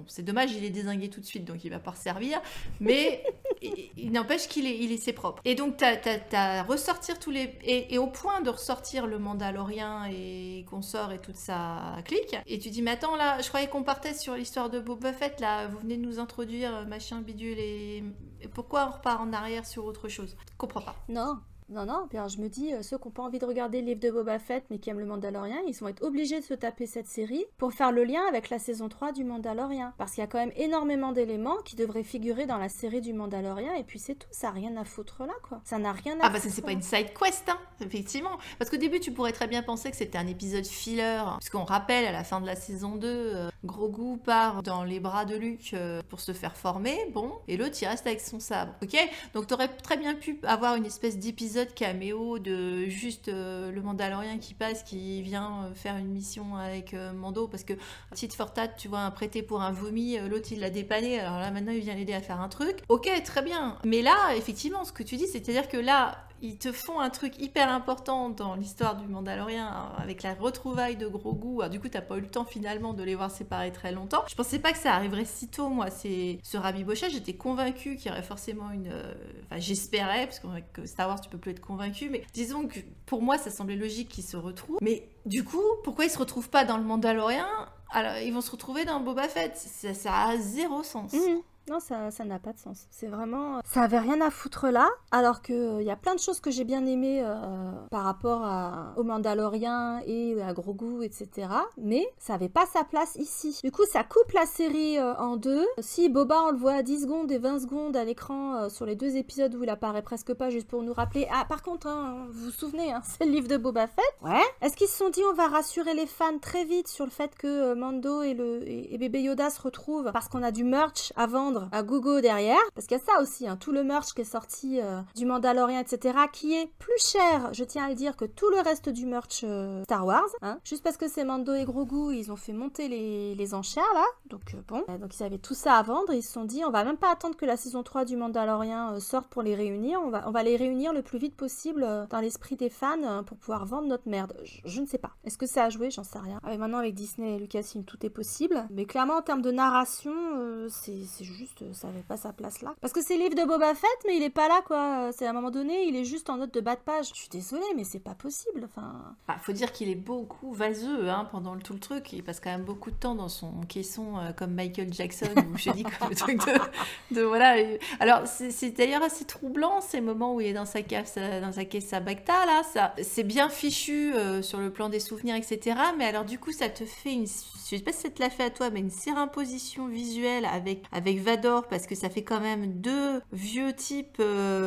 C'est dommage, il est dézingué tout de suite, donc il va pas resservir. Mais il n'empêche c'est propre. Et donc, t'as ressortir tous les... Et au point de ressortir le Mandalorian et qu'on sort et toute sa clique. Et tu dis, mais attends, là, je croyais qu'on partait sur l'histoire de Boba Fett, là. Vous venez de nous introduire machin bidule et pourquoi on repart en arrière sur autre chose? Je comprends pas. Non. Bien, je me dis, ceux qui n'ont pas envie de regarder le livre de Boba Fett mais qui aiment le Mandalorian, ils vont être obligés de se taper cette série pour faire le lien avec la saison 3 du Mandalorian. Parce qu'il y a quand même énormément d'éléments qui devraient figurer dans la série du Mandalorian, et puis c'est tout, ça n'a rien à foutre là, quoi. Ça n'a rien à foutre. Parce que c'est pas une side quest, hein, effectivement. Parce qu'au début, tu pourrais très bien penser que c'était un épisode filler, puisqu'on rappelle, à la fin de la saison 2, Grogu part dans les bras de Luke pour se faire former, bon, et l'autre, il reste avec son sabre, ok? Donc t'aurais très bien pu avoir une espèce d'épisode épisode caméo de juste le Mandalorien qui passe, qui vient faire une mission avec Mando, parce que petite fortate, tu vois, un prêté pour un vomi, l'autre il l'a dépanné, alors là maintenant il vient l'aider à faire un truc. Ok, très bien. Mais là, effectivement, ce que tu dis, c'est-à-dire que là, ils te font un truc hyper important dans l'histoire du Mandalorien avec la retrouvaille de Grogu. Alors, du coup, t'as pas eu le temps finalement de les voir séparés très longtemps. Je pensais pas que ça arriverait si tôt, moi, c'est ce rabibochage. J'étais convaincue qu'il y aurait forcément une... Enfin, j'espérais, parce que Star Wars, tu peux plus être convaincu, mais disons que pour moi, ça semblait logique qu'ils se retrouvent. Mais du coup, pourquoi ils se retrouvent pas dans le Mandalorien? Alors, ils vont se retrouver dans Boba Fett. Ça a zéro sens. Non, ça n'a pas de sens. C'est vraiment... Ça avait rien à foutre là, alors qu'il y a plein de choses que j'ai bien aimées par rapport au Mandalorien et à Grogu, etc. Mais ça avait pas sa place ici. Du coup, ça coupe la série en deux. Si Boba, on le voit à 10 secondes et 20 secondes à l'écran sur les 2 épisodes où il apparaît presque pas, juste pour nous rappeler... Ah, par contre, vous vous souvenez, c'est le livre de Boba Fett. Ouais. Est-ce qu'ils se sont dit, on va rassurer les fans très vite sur le fait que Mando et bébé Yoda se retrouvent parce qu'on a du merch à vendre à Google derrière, parce qu'il y a ça aussi, tout le merch qui est sorti du Mandalorian, etc., qui est plus cher, je tiens à le dire, que tout le reste du merch Star Wars, juste parce que c'est Mando et Grogu, ils ont fait monter les enchères, là, donc bon, donc ils avaient tout ça à vendre, ils se sont dit, on va même pas attendre que la saison 3 du Mandalorian sorte pour les réunir, on va les réunir le plus vite possible dans l'esprit des fans pour pouvoir vendre notre merde. Je ne sais pas. Est-ce que ça a joué? J'en sais rien. Maintenant, avec Disney et Lucasfilm, tout est possible, mais clairement, en termes de narration, c'est juste ça avait pas sa place là. Parce que c'est le livre de Boba Fett, mais il est pas là, quoi. C'est à un moment donné, il est juste en note de bas de page. Je suis désolée, mais c'est pas possible. Enfin... faut dire qu'il est beaucoup vaseux pendant tout le truc. Il passe quand même beaucoup de temps dans son caisson comme Michael Jackson, ou je dis comme le truc de voilà. Alors, c'est d'ailleurs assez troublant, ces moments où il est dans sa caisse à Bacta, là. Ça, c'est bien fichu sur le plan des souvenirs, etc. Mais alors, du coup, ça te fait une... Je sais pas si ça te l'a fait à toi, mais une surimposition visuelle avec Vador, parce que ça fait quand même 2 vieux types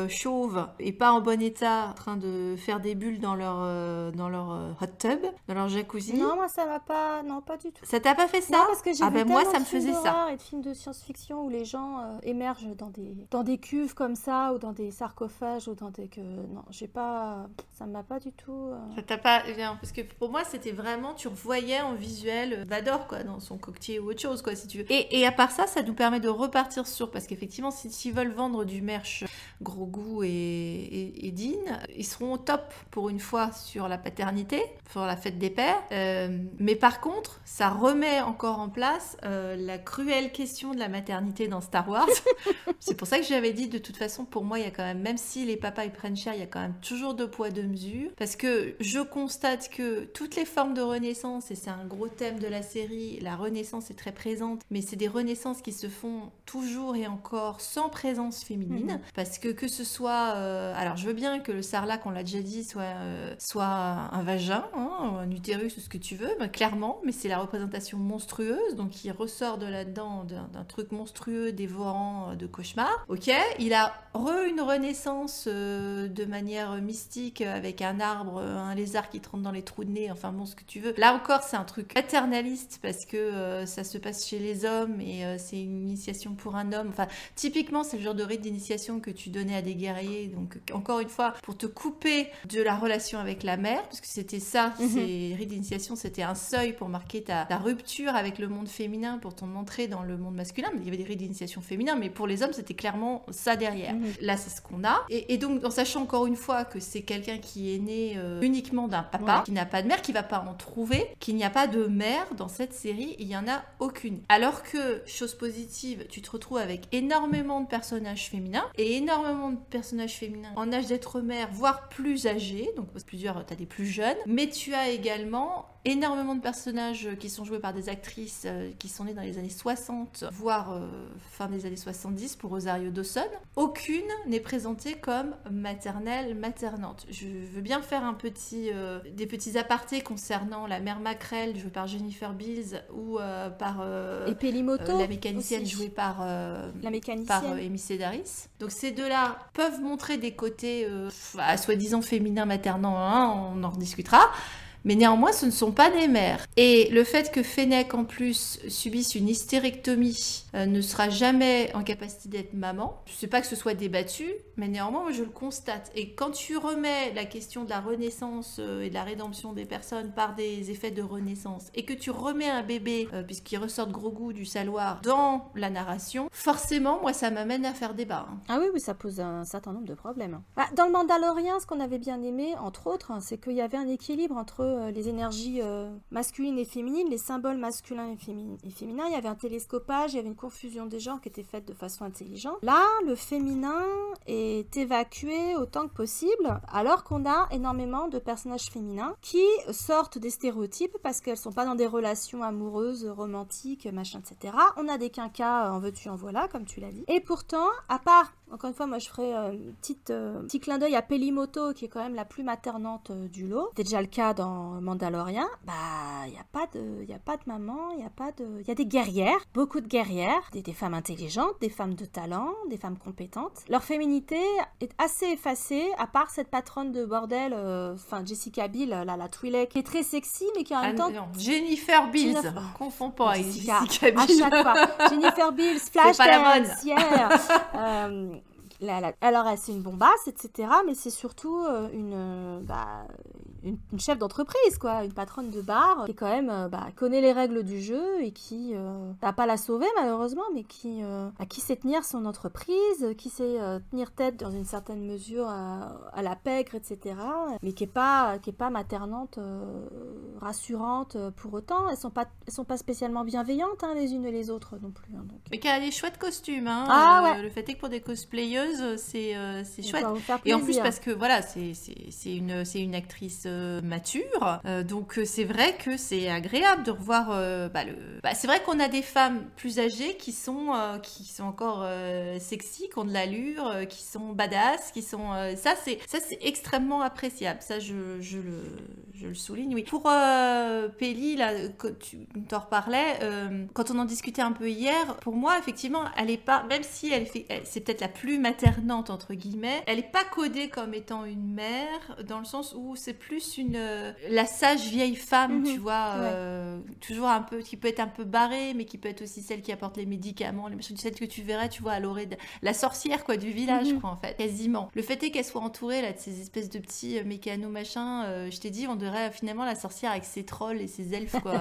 chauves et pas en bon état, en train de faire des bulles dans leur hot tub, dans leur jacuzzi. Non, moi ça m'a pas... Non, pas du tout. Ça t'a pas fait ça? Non, parce que j'ai vu moi ça me faisait ça. Et de films de science-fiction où les gens émergent dans des cuves comme ça, ou dans des sarcophages, ou dans des... Non, j'ai pas... Ça m'a pas du tout... Ça t'a pas... Non, parce que pour moi c'était vraiment... Tu revoyais en visuel Vador, quoi, dans son coquetier ou autre chose, quoi, si tu veux. Et à part ça nous permet de repartir sur... Parce qu'effectivement, s'ils veulent vendre du merch Grogu et Din, ils seront au top pour une fois sur la paternité, sur la fête des pères. Mais par contre, ça remet encore en place la cruelle question de la maternité dans Star Wars. C'est pour ça que j'avais dit, de toute façon, pour moi, il y a quand même, même si les papas ils prennent cher, il y a quand même toujours 2 poids 2 mesures. Parce que je constate que toutes les formes de renaissance, et c'est un gros thème de la série, la renaissance est très présente, mais c'est des renaissances qui se font toujours et encore sans présence féminine, parce que ce soit alors je veux bien que le sarlac, on l'a déjà dit, soit un vagin, un utérus ou ce que tu veux, clairement, mais c'est la représentation monstrueuse, donc il ressort de là-dedans d'un truc monstrueux dévorant de cauchemar. Ok, il a une renaissance de manière mystique avec un arbre, un lézard qui te rentre dans les trous de nez, enfin bon, ce que tu veux. Là encore, c'est un truc paternaliste parce que ça se passe chez les hommes et c'est une initiation pour un homme. Enfin, typiquement, c'est le genre de rite d'initiation que tu donnais à des guerriers. Donc, encore une fois, pour te couper de la relation avec la mère, parce que c'était ça, ces rites d'initiation, c'était un seuil pour marquer ta rupture avec le monde féminin, pour ton entrée dans le monde masculin. Il y avait des rites d'initiation féminins, mais pour les hommes, c'était clairement ça derrière. Là, c'est ce qu'on a. Et donc, en sachant encore une fois que c'est quelqu'un qui est né uniquement d'un papa, qui n'a pas de mère, qui va pas en trouver, qu'il n'y a pas de mère dans cette série, il y en a aucune. Alors que, chose positive, tu te retrouves avec énormément de personnages féminins et énormément de personnages féminins en âge d'être mère, voire plus âgés, donc t'as des plus jeunes, mais tu as également énormément de personnages qui sont joués par des actrices qui sont nées dans les années 60, voire fin des années 70 pour Rosario Dawson. Aucune n'est présentée comme maternelle, maternante. Je veux bien faire des petits apartés concernant la mère Macrel jouée par Jennifer Beals ou par et Pelimoto, la mécanicienne aussi. Jouée par Amy Sedaris. Donc ces deux-là peuvent montrer des côtés soi-disant féminins, maternants, on en rediscutera. mais néanmoins ce ne sont pas des mères. Et le fait que Fennec en plus subisse une hystérectomie ne sera jamais en capacité d'être maman, je ne sais pas que ce soit débattu, mais néanmoins moi je le constate. Et quand tu remets la question de la renaissance et de la rédemption des personnes par des effets de renaissance, et que tu remets un bébé, puisqu'il ressort de gros goût du saloir, dans la narration, forcément moi ça m'amène à faire débat. Ah oui, ça pose un certain nombre de problèmes. Bah, dans le Mandalorian, ce qu'on avait bien aimé, entre autres, c'est qu'il y avait un équilibre entre les énergies masculines et féminines, les symboles masculins et féminins. Il y avait un télescopage, il y avait une confusion des genres qui était faite de façon intelligente. Là, le féminin est évacué autant que possible, alors qu'on a énormément de personnages féminins qui sortent des stéréotypes parce qu'elles sont pas dans des relations amoureuses, romantiques, machin, etc. On a des quinquas, en veux-tu, en voilà, comme tu l'as dit. Et pourtant, à part, encore une fois, moi je ferai un petit clin d'œil à Pelimoto, qui est quand même la plus maternante du lot. C'était déjà le cas dans Mandalorian. Bah, il n'y a pas de maman, il y a des guerrières, beaucoup de guerrières, des femmes intelligentes, des femmes de talent, des femmes compétentes. Leur féminité est assez effacée, à part cette patronne de bordel, Jessica Biel, la Twi'lek, qui est très sexy, mais qui en même temps... Non, Jennifer Beals, confond pas avec Jessica Biel. À chaque fois. Jennifer Beals, Flashdance, yeah. Alors, elle, c'est une bombasse, etc. Mais c'est surtout une chef d'entreprise, quoi. Une patronne de bar qui, quand même, connaît les règles du jeu et qui va pas la sauver, malheureusement, mais qui sait tenir son entreprise, qui sait tenir tête, dans une certaine mesure, à la pègre, etc. Mais qui est pas maternante, rassurante pour autant. Elles sont pas spécialement bienveillantes, hein, les unes et les autres non plus. Hein, donc. Mais qu'elle a des chouettes costumes, hein. Ouais. Le fait est que pour des cosplayeuses, c'est chouette. Et en plus, parce que voilà, c'est une actrice mature, donc c'est vrai que c'est agréable de revoir. C'est vrai qu'on a des femmes plus âgées qui sont encore sexy, qui ont de l'allure, qui sont badass, qui sont ça c'est extrêmement appréciable. Ça je le souligne. Oui. Pour Peli, là, tu t'en reparlais, quand on en discutait un peu hier, pour moi effectivement, elle est pas, même si c'est peut-être la plus maternante entre guillemets, elle est pas codée comme étant une mère, dans le sens où c'est plus la sage vieille femme, tu vois, toujours un peu, qui peut être un peu barrée, mais qui peut être aussi celle qui apporte les médicaments, celle que tu verrais, tu vois, à l'orée de la sorcière, quoi, du village, quoi, en fait, quasiment. Le fait est qu'elle soit entourée, là, de ces espèces de petits mécanos, machin, je t'ai dit, on dirait finalement la sorcière avec ses trolls et ses elfes, quoi,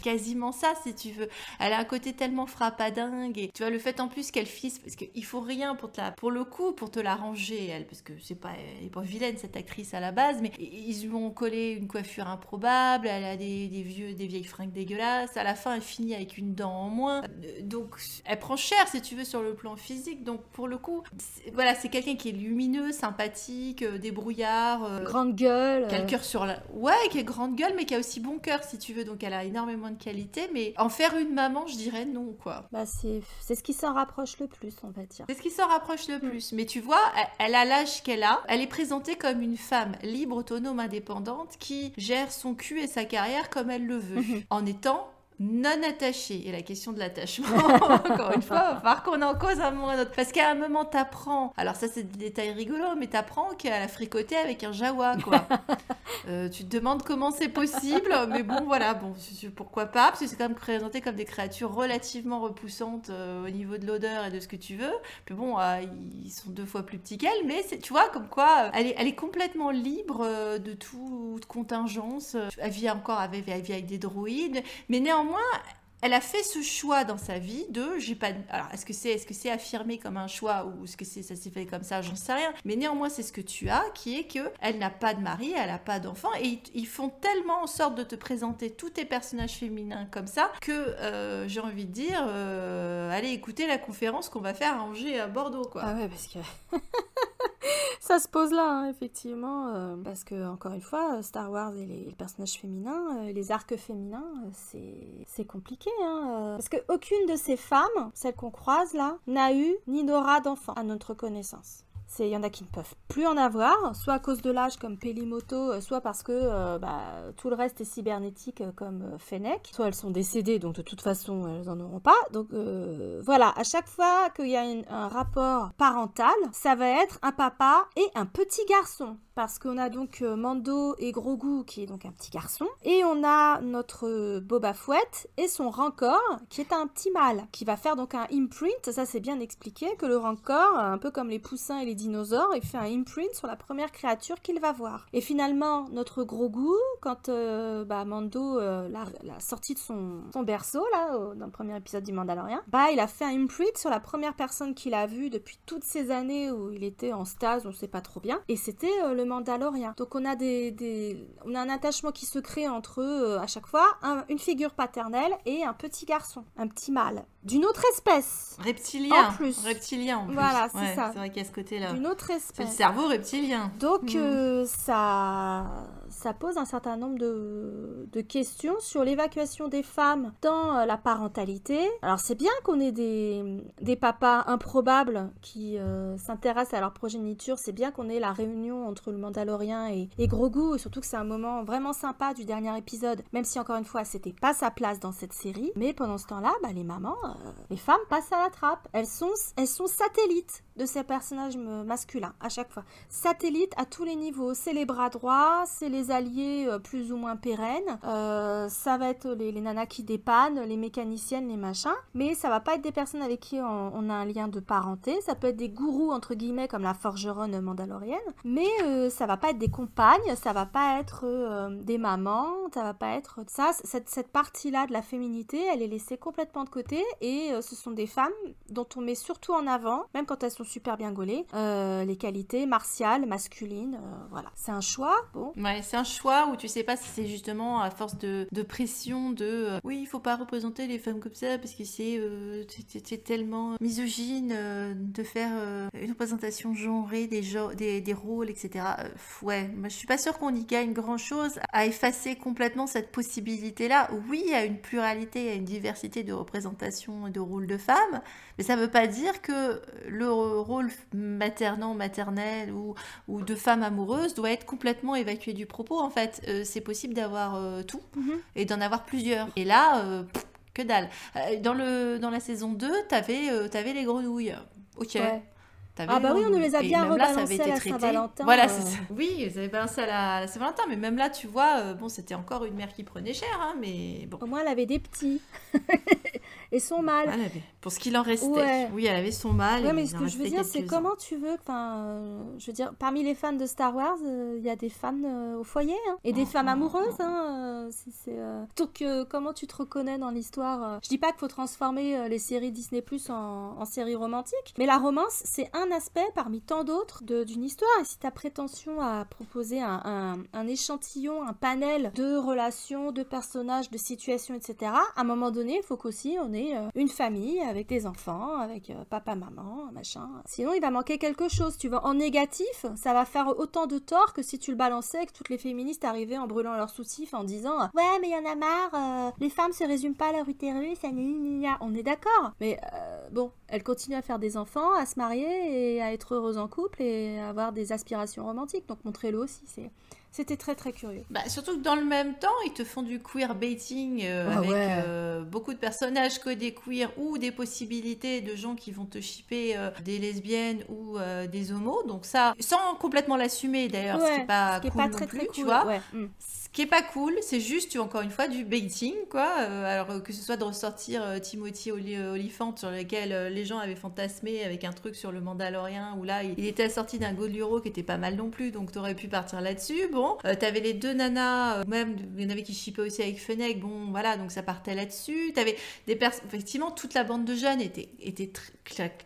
quasiment ça, si tu veux. Elle a un côté tellement frappadingue, et tu vois, le fait en plus qu'elle fisse, parce qu'il faut rien pour te la ranger, elle, parce que elle est pas vilaine, cette actrice, à la base, mais ils lui ont collé une coiffure improbable, elle a des vieilles fringues dégueulasses, à la fin elle finit avec une dent en moins, donc elle prend cher, si tu veux, sur le plan physique. Donc pour le coup, c'est quelqu'un qui est lumineux, sympathique, débrouillard, grande gueule, qui a le cœur sur la... qui est grande gueule, mais qui a aussi bon cœur, si tu veux, donc elle a énormément de qualité, mais en faire une maman, je dirais non, quoi. C'est ce qui s'en rapproche le plus, on va dire. C'est ce qui s'en rapproche le plus, mais tu vois, elle a l'âge qu'elle a, elle est présentée comme une femme libre, autonome, indépendante, qui gère son cul et sa carrière comme elle le veut, en étant non attachée. Et la question de l'attachement, encore une fois, il va falloir qu'on en cause un moment ou un autre. Parce qu'à un moment, t'apprends, alors ça c'est des détails rigolos, mais t'apprends qu'elle a fricoté avec un Jawa, quoi. Tu te demandes comment c'est possible, mais bon, voilà, pourquoi pas, parce que c'est quand même présenté comme des créatures relativement repoussantes au niveau de l'odeur et de ce que tu veux. Puis bon, ils sont 2 fois plus petits qu'elle, mais tu vois, comme quoi, elle est complètement libre de toute contingence. Elle vit avec des droïdes, mais néanmoins, elle a fait ce choix dans sa vie alors est-ce que c'est affirmé comme un choix ou est-ce que ça s'est fait comme ça, j'en sais rien, mais néanmoins c'est ce que tu as, qui est que elle n'a pas de mari, elle n'a pas d'enfant, et ils font tellement en sorte de te présenter tous tes personnages féminins comme ça que j'ai envie de dire allez écouter la conférence qu'on va faire à Angers, à Bordeaux, quoi. Ah ouais, parce que ça se pose là, hein, effectivement, parce que encore une fois, Star Wars et les personnages féminins, les arcs féminins, c'est compliqué, hein, parce que aucune de ces femmes, celles qu'on croise là, n'a eu ni n'aura d'enfant à notre connaissance. Il y en a qui ne peuvent plus en avoir, soit à cause de l'âge comme Pelimoto, soit parce que tout le reste est cybernétique comme Fennec, soit elles sont décédées, donc de toute façon elles n'en auront pas. Donc voilà, à chaque fois qu'il y a un rapport parental, ça va être un papa et un petit garçon. parce qu'on a donc Mando et Grogu qui est donc un petit garçon, et on a notre Boba Fett et son Rancor qui est un petit mâle, qui va faire donc un imprint, ça c'est bien expliqué, que le Rancor, un peu comme les poussins et les dinosaures, il fait un imprint sur la première créature qu'il va voir. Et finalement, notre Grogu, quand Mando l'a sorti de son berceau, là, dans le premier épisode du Mandalorian, il a fait un imprint sur la première personne qu'il a vue depuis toutes ces années où il était en stase, on sait pas trop bien, et c'était le Mandalorien. Donc on a on a un attachement qui se crée entre eux à chaque fois, une figure paternelle et un petit garçon, un petit mâle, d'une autre espèce. Reptilien. En plus. Reptilien en plus. Voilà, c'est ça. C'est vrai qu'il y a ce côté-là. D'une autre espèce. C'est le cerveau reptilien. Donc ça pose un certain nombre de questions sur l'évacuation des femmes dans la parentalité. Alors c'est bien qu'on ait des papas improbables qui s'intéressent à leur progéniture, c'est bien qu'on ait la réunion entre le Mandalorien et Grogu, et surtout que c'est un moment vraiment sympa du dernier épisode, même si encore une fois c'était pas sa place dans cette série, mais pendant ce temps-là, les mamans, les femmes passent à la trappe. Elles sont satellites de ces personnages masculins à chaque fois. Satellites à tous les niveaux, c'est les bras droits, c'est les alliés plus ou moins pérennes, ça va être les nanas qui dépannent, les mécaniciennes, les machins, mais ça va pas être des personnes avec qui on a un lien de parenté, ça peut être des gourous entre guillemets comme la forgeronne mandalorienne, mais ça va pas être des compagnes, ça va pas être des mamans, ça va pas être ça, cette partie-là de la féminité, elle est laissée complètement de côté, et ce sont des femmes dont on met surtout en avant, même quand elles sont super bien gaulées, les qualités martiales, masculines, voilà. C'est un choix, bon. Ouais, c'est un choix où tu sais pas si c'est justement à force de pression oui, il faut pas représenter les femmes comme ça parce que c'est tellement misogyne de faire une représentation genrée des rôles, etc. Ouais, moi je suis pas sûre qu'on y gagne grand chose à effacer complètement cette possibilité-là. Oui, il y a une pluralité, il y a une diversité de représentation et de rôles de femmes, mais ça veut pas dire que le rôle maternel ou de femme amoureuse doit être complètement évacué du propos. En fait, c'est possible d'avoir tout et d'en avoir plusieurs. Et là, que dalle. Dans la saison 2, t'avais les grenouilles. Ok. Ouais. Oui, on nous les a bien rebalancées à la Saint-Valentin. Voilà, c'est ça. Oui, ils avaient balancé à la Saint-Valentin, mais même là, tu vois, c'était encore une mère qui prenait cher, hein, mais bon. Au moins, elle avait des petits. Et son mâle. Pour ce qu'il en restait. Ouais. Oui, elle avait son mâle. Ouais, mais ce que je veux dire, c'est comment tu veux... je veux dire, parmi les fans de Star Wars, il y a des fans au foyer, hein, et des femmes amoureuses. Donc, comment tu te reconnais dans l'histoire Je dis pas qu'il faut transformer les séries Disney Plus en séries romantiques, mais la romance, c'est un aspect parmi tant d'autres d'une histoire. Et si tu as prétention à proposer un échantillon, un panel de relations, de personnages, de situations, etc., à un moment donné, il faut qu'aussi on ait une famille avec des enfants, avec papa, maman, machin. Sinon, il va manquer quelque chose. Tu vois, en négatif, ça va faire autant de tort que si tu le balançais, que toutes les féministes arrivaient en brûlant leur soutif en disant « Ouais, mais il y en a marre, les femmes se résument pas à leur utérus, ça gna. » On est d'accord. Mais bon, elles continuent à faire des enfants, à se marier et à être heureuses en couple et à avoir des aspirations romantiques. Donc montrez-le aussi, c'était très très curieux. Surtout que dans le même temps, ils te font du queerbaiting avec beaucoup de personnages codés queer ou des possibilités de gens qui vont te shipper des lesbiennes ou des homos. Donc ça, sans complètement l'assumer d'ailleurs, ce qui est pas cool non plus, tu vois. Ouais. Ce qui est pas cool, c'est juste, encore une fois, du baiting, quoi. Alors que ce soit de ressortir Timothy Olyphant sur lequel les gens avaient fantasmé avec un truc sur le Mandalorien où là, il était assorti d'un Goluro qui était pas mal non plus, donc t'aurais pu partir là-dessus. Bon, t'avais les deux nanas, même il y en avait qui shippaient aussi avec Fennec, bon voilà, donc ça partait là-dessus. T'avais des personnes, effectivement, toute la bande de jeunes était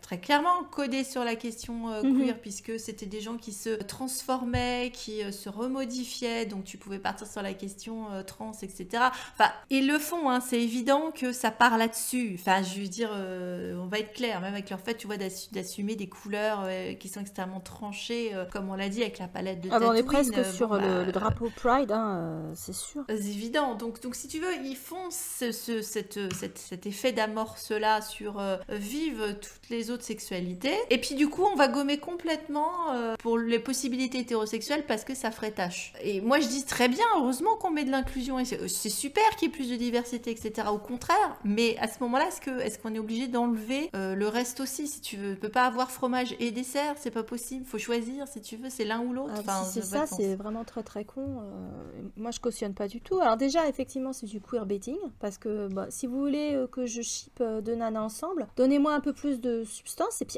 très clairement codée sur la question queer, puisque c'était des gens qui se transformaient, qui se remodifiaient, donc tu pouvais partir sur la question trans, etc. Enfin, ils le font, hein, c'est évident que ça part là-dessus. Enfin, je veux dire, on va être clair, même avec leur fait, tu vois, d'assumer des couleurs qui sont extrêmement tranchées, comme on l'a dit, avec la palette de Tatooine. On est presque sur le drapeau Pride, hein, c'est sûr. C'est évident. Donc, si tu veux, ils font cet effet d'amorce-là sur vive toutes les autres sexualités. Et puis du coup, on va gommer complètement pour les possibilités hétérosexuelles parce que ça ferait tâche. Et moi, je dis très bien, heureusement qu'on met de l'inclusion, et c'est super qu'il y ait plus de diversité, etc. Au contraire, mais à ce moment-là, est-ce qu'on est obligé d'enlever le reste aussi, si tu veux? Tu peux pas avoir fromage et dessert, c'est pas possible, faut choisir, si tu veux, c'est l'un ou l'autre. Si c'est ça, c'est vraiment très très con. Moi, je cautionne pas du tout. Alors déjà, effectivement, c'est du queerbaiting, parce que si vous voulez que je ship deux nanas ensemble, donnez-moi un peu plus de substance, et puis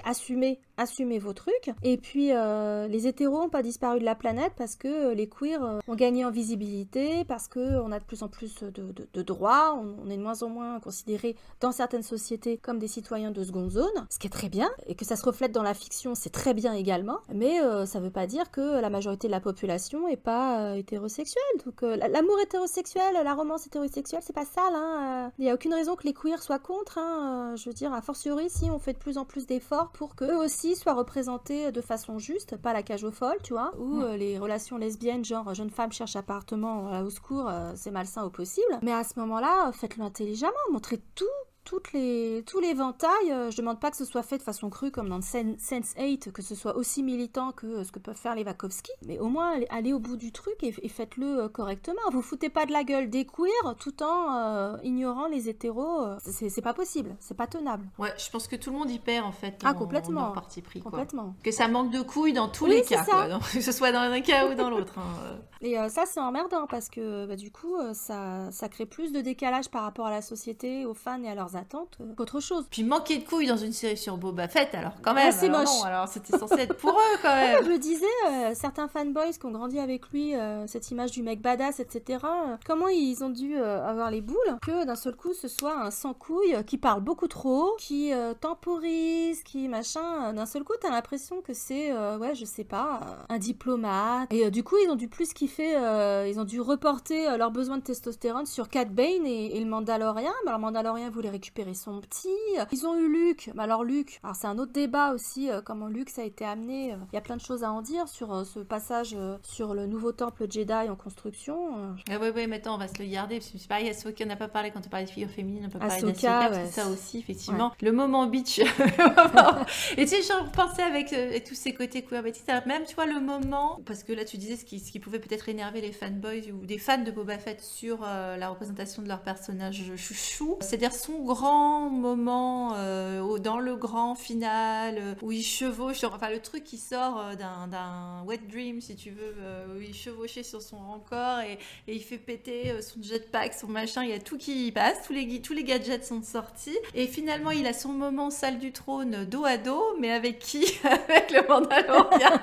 assumez vos trucs. Et puis, les hétéros n'ont pas disparu de la planète, parce que les queers ont gagné en visibilité, parce qu'on a de plus en plus de droits, on est de moins en moins considérés dans certaines sociétés comme des citoyens de seconde zone, ce qui est très bien, et que ça se reflète dans la fiction, c'est très bien également, mais ça veut pas dire que la majorité de la population est pas hétérosexuelle. Donc l'amour hétérosexuel, la romance hétérosexuelle, c'est pas sale, hein. Il y a aucune raison que les queers soient contre, hein. Je veux dire, a fortiori, si on fait de plus en plus d'efforts pour qu'eux aussi soient représentés de façon juste, pas la cage aux folles, tu vois, ou les relations lesbiennes, genre jeune femme cherche appartement au secours, c'est malsain au possible. Mais à ce moment-là, faites-le intelligemment, montrez tous les éventails. Je demande pas que ce soit fait de façon crue comme dans Sense8, que ce soit aussi militant que ce que peuvent faire les Wachowski, mais au moins allez au bout du truc et faites-le correctement. Vous foutez pas de la gueule des queers tout en ignorant les hétéros. C'est pas possible, c'est pas tenable. Ouais, je pense que tout le monde y perd en fait complètement. dans leur parti pris. Complètement. Quoi. Que ça manque de couilles dans tous les cas, quoi. Donc, que ce soit dans un cas ou dans l'autre. Hein. Et ça, c'est emmerdant parce que du coup, ça crée plus de décalage par rapport à la société, aux fans et à leurs attentes qu'autre chose. Puis manquer de couilles dans une série sur Boba Fett, alors quand même. C'est moche. Non, alors c'était censé être pour eux quand même. Je me disais, certains fanboys qui ont grandi avec lui, cette image du mec badass, etc. Comment ils ont dû avoir les boules que d'un seul coup ce soit un sans couilles qui parle beaucoup trop, qui temporise, qui machin. D'un seul coup, t'as l'impression que c'est, je sais pas, un diplomate. Et du coup, ils ont dû plus kiffer, ils ont dû reporter leurs besoins de testostérone sur Cad Bane et le Mandalorien. Mais alors, le Mandalorien voulait récupérer son petit. Ils ont eu Luke. Mais alors, Luke, alors c'est un autre débat aussi, comment Luke ça a été amené. Il y a plein de choses à en dire sur ce passage sur le nouveau temple Jedi en construction. Oui, maintenant on va se le garder. Parce que c'est pareil, Ahsoka, on n'a pas parlé quand tu parlais de figures féminines, on peut parler Ahsoka, d'Ahsoka, parce que ça aussi, effectivement. Ouais. Le moment bitch. Et tu sais, j'en pensais avec tous ces côtés queerbaiting. Même, tu vois, le moment, parce que là tu disais ce qui pouvait peut-être énerver les fanboys ou des fans de Boba Fett sur la représentation de leur personnage chouchou. C'est-à-dire son grand moment dans le grand final où il chevauche, enfin le truc qui sort d'un wet dream, si tu veux, où il chevauchait sur son rancor et il fait péter son jetpack, son machin, il y a tout qui y passe, tous les gadgets sont sortis et finalement il a son moment salle du trône dos à dos, mais avec qui? Avec le Mandalorien.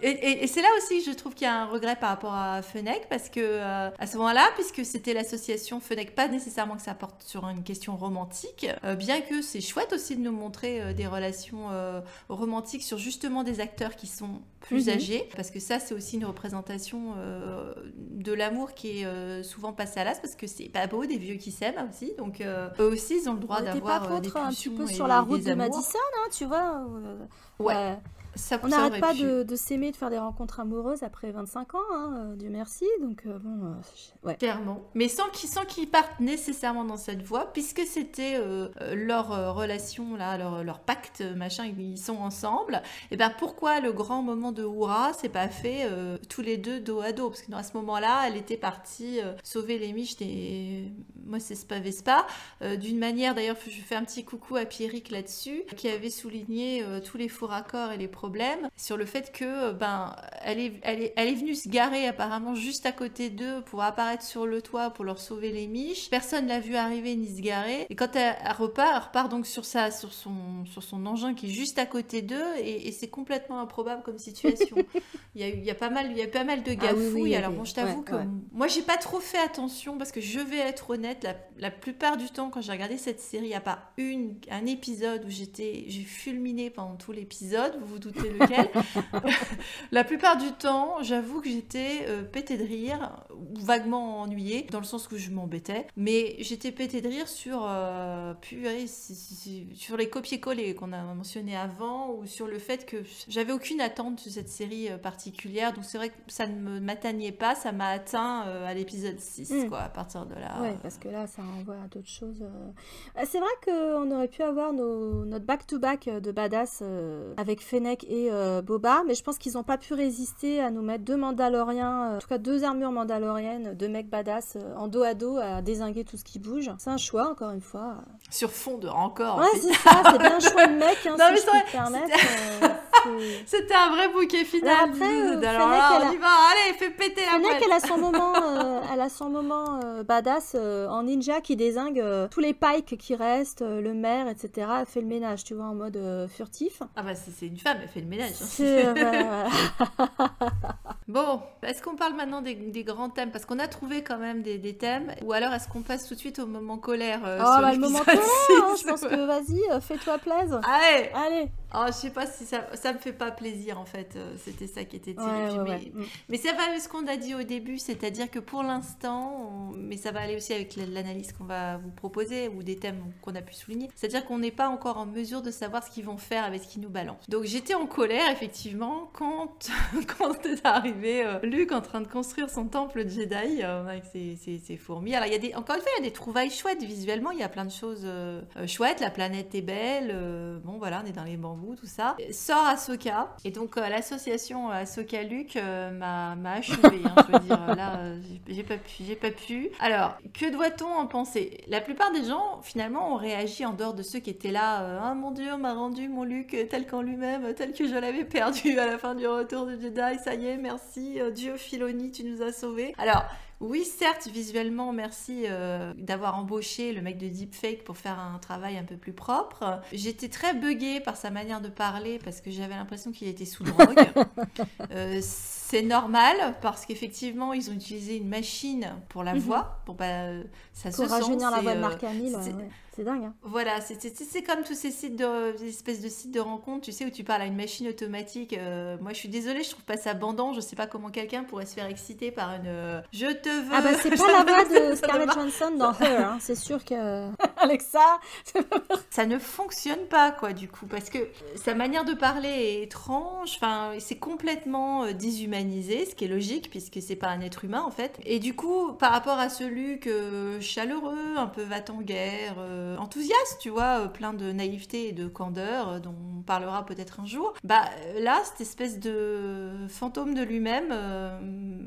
Et c'est là aussi que je trouve qu'il y a un regret par rapport à Fennec, parce que à ce moment-là, puisque c'était l'association Fennec, pas nécessairement que ça porte sur une question romantique, bien que c'est chouette aussi de nous montrer des relations romantiques sur justement des acteurs qui sont plus âgés, parce que ça c'est aussi une représentation de l'amour qui est souvent passé à l'as, parce que c'est pas beau des vieux qui s'aiment aussi, donc eux aussi ils ont le droit d'avoir des pulsions un petit peu sur la route de Madison, hein, tu vois. Ouais. On n'arrête pas de s'aimer, de faire des rencontres amoureuses après 25 ans, hein, Dieu merci, donc ouais. Clairement. Mais sans qu'ils partent nécessairement dans cette voie, puisque c'était leur relation, là, leur pacte, machin, ils sont ensemble, et ben pourquoi le grand moment de Hurrah s'est pas fait tous les deux dos à dos? Parce que à ce moment-là, elle était partie sauver les miches des... Moi, c'est Vespa, d'une manière, d'ailleurs, je fais un petit coucou à Pierrick là-dessus, qui avait souligné tous les faux raccords et les problèmes sur le fait que elle est venue se garer apparemment juste à côté d'eux pour apparaître sur le toit pour leur sauver les miches. Personne l'a vue arriver ni se garer. Et quand elle repart donc sur son engin qui est juste à côté d'eux et c'est complètement improbable comme situation. Il y a pas mal de gafouilles. Alors bon, je t'avoue que moi j'ai pas trop fait attention parce que je vais être honnête, la plupart du temps quand j'ai regardé cette série, il n'y a pas un épisode où j'ai fulminé pendant tout l'épisode. Vous vous doutez citer lequel. La plupart du temps, j'avoue que j'étais pétée de rire, ou vaguement ennuyée, dans le sens que je m'embêtais, mais j'étais pétée de rire sur, sur les copier-coller qu'on a mentionné avant, ou sur le fait que j'avais aucune attente de cette série particulière, donc c'est vrai que ça ne m'atteignait pas, ça m'a atteint à l'épisode 6, quoi, à partir de là. Ouais, parce que là, ça envoie à d'autres choses. C'est vrai qu'on aurait pu avoir notre back-to-back de badass avec Fennec et Boba, mais je pense qu'ils n'ont pas pu résister à nous mettre 2 Mandaloriens, en tout cas 2 armures mandaloriennes, 2 mecs badass en dos à dos à dézinguer tout ce qui bouge. C'est un choix, encore une fois. Sur fond de rancor. Ouais, c'est ça, c'est bien un choix de mec, hein, non, si je peux me permettre. C'était un vrai bouquet final. Alors après, alors là, on y va, allez, fais péter la boîte. Fennec, elle a son moment badass en ninja qui dézingue tous les pikes qui restent, le maire, etc. Elle fait le ménage, tu vois, en mode furtif. Ah bah c'est une femme, elle fait le ménage. Voilà. Bon, est-ce qu'on parle maintenant des grands thèmes? Parce qu'on a trouvé quand même des thèmes. Ou alors est-ce qu'on passe tout de suite au moment colère sur le moment colère, je pense que vas-y, fais-toi plaisir. Allez. Oh, je sais pas si ça me fait pas plaisir en fait, c'était ça qui était terrible. Mais ça va avec ce qu'on a dit au début, c'est-à-dire que pour l'instant, mais ça va aller aussi avec l'analyse qu'on va vous proposer ou des thèmes qu'on a pu souligner, c'est-à-dire qu'on n'est pas encore en mesure de savoir ce qu'ils vont faire avec ce qu'ils nous balancent. Donc j'étais en colère effectivement quand est arrivé Luke en train de construire son temple Jedi avec ses fourmis. Alors encore une fois, il y a des trouvailles chouettes visuellement, il y a plein de choses chouettes, la planète est belle, bon voilà, on est dans les bambous, tout ça. Sort Ahsoka, et donc l'association Ahsoka-Luke m'a achevée, hein, je veux dire, là, j'ai pas pu. Alors, que doit-on en penser? La plupart des gens, finalement, ont réagi en dehors de ceux qui étaient là, ah mon Dieu, on m'a rendu mon Luke tel qu'en lui-même, tel que je l'avais perdu à la fin du retour de Jedi, ça y est, merci, Dieu Filoni, tu nous as sauvés. Alors, oui, certes, visuellement, merci d'avoir embauché le mec de Deepfake pour faire un travail un peu plus propre. J'étais très buggée par sa manière de parler parce que j'avais l'impression qu'il était sous drogue. C'est normal parce qu'effectivement, ils ont utilisé une machine pour la voix. Bon, bah, ça se sent. Pour rajeunir la voix de Mark Hamill, c'est dingue. Hein. Voilà, c'est comme tous ces sites des espèces de sites de rencontres, tu sais, où tu parles à une machine automatique. Moi, je suis désolée, je trouve pas ça bandant. Je sais pas comment quelqu'un pourrait se faire exciter par une je te veux. Ah bah c'est pas la voix de Scarlett Johansson dans Her, hein. C'est sûr que Alexa, ça ne fonctionne pas quoi du coup, parce que sa manière de parler est étrange. Enfin, c'est complètement déshumanisé, ce qui est logique puisque c'est pas un être humain en fait. Et du coup, par rapport à ce Luke chaleureux, un peu va-t-en-guerre, enthousiaste, tu vois, plein de naïveté et de candeur, dont on parlera peut-être un jour. Bah là, cette espèce de fantôme de lui-même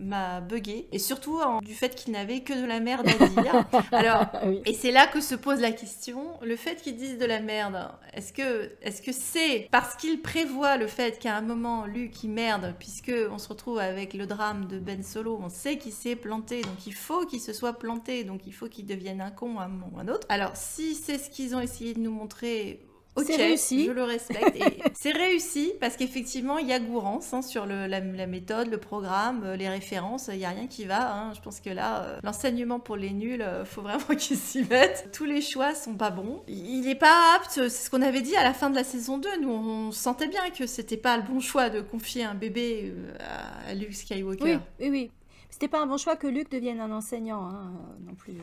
m'a bugué, et surtout du fait qu'il n'avait que de la merde à dire. Alors, oui. Et c'est là que se pose la question, le fait qu'ils disent de la merde, est-ce que c'est parce qu'il prévoit le fait qu'à un moment, Luke il merde, puisque on se retrouve avec le drame de Ben Solo, on sait qu'il s'est planté, donc il faut qu'il se soit planté, donc il faut qu'il devienne un con à un moment ou à un autre. Alors, si c'est ce qu'ils ont essayé de nous montrer, ok, c'est réussi. Je le respecte. Et c'est réussi parce qu'effectivement, il y a gourance sur la méthode, le programme, les références. Il n'y a rien qui va. Hein. Je pense que là, l'enseignement pour les nuls, faut vraiment qu'ils s'y mettent. Tous les choix sont pas bons. Il n'est pas apte. C'est ce qu'on avait dit à la fin de la saison 2. Nous, on sentait bien que c'était pas le bon choix de confier un bébé à Luke Skywalker. Oui. C'était pas un bon choix que Luke devienne un enseignant, hein, non plus.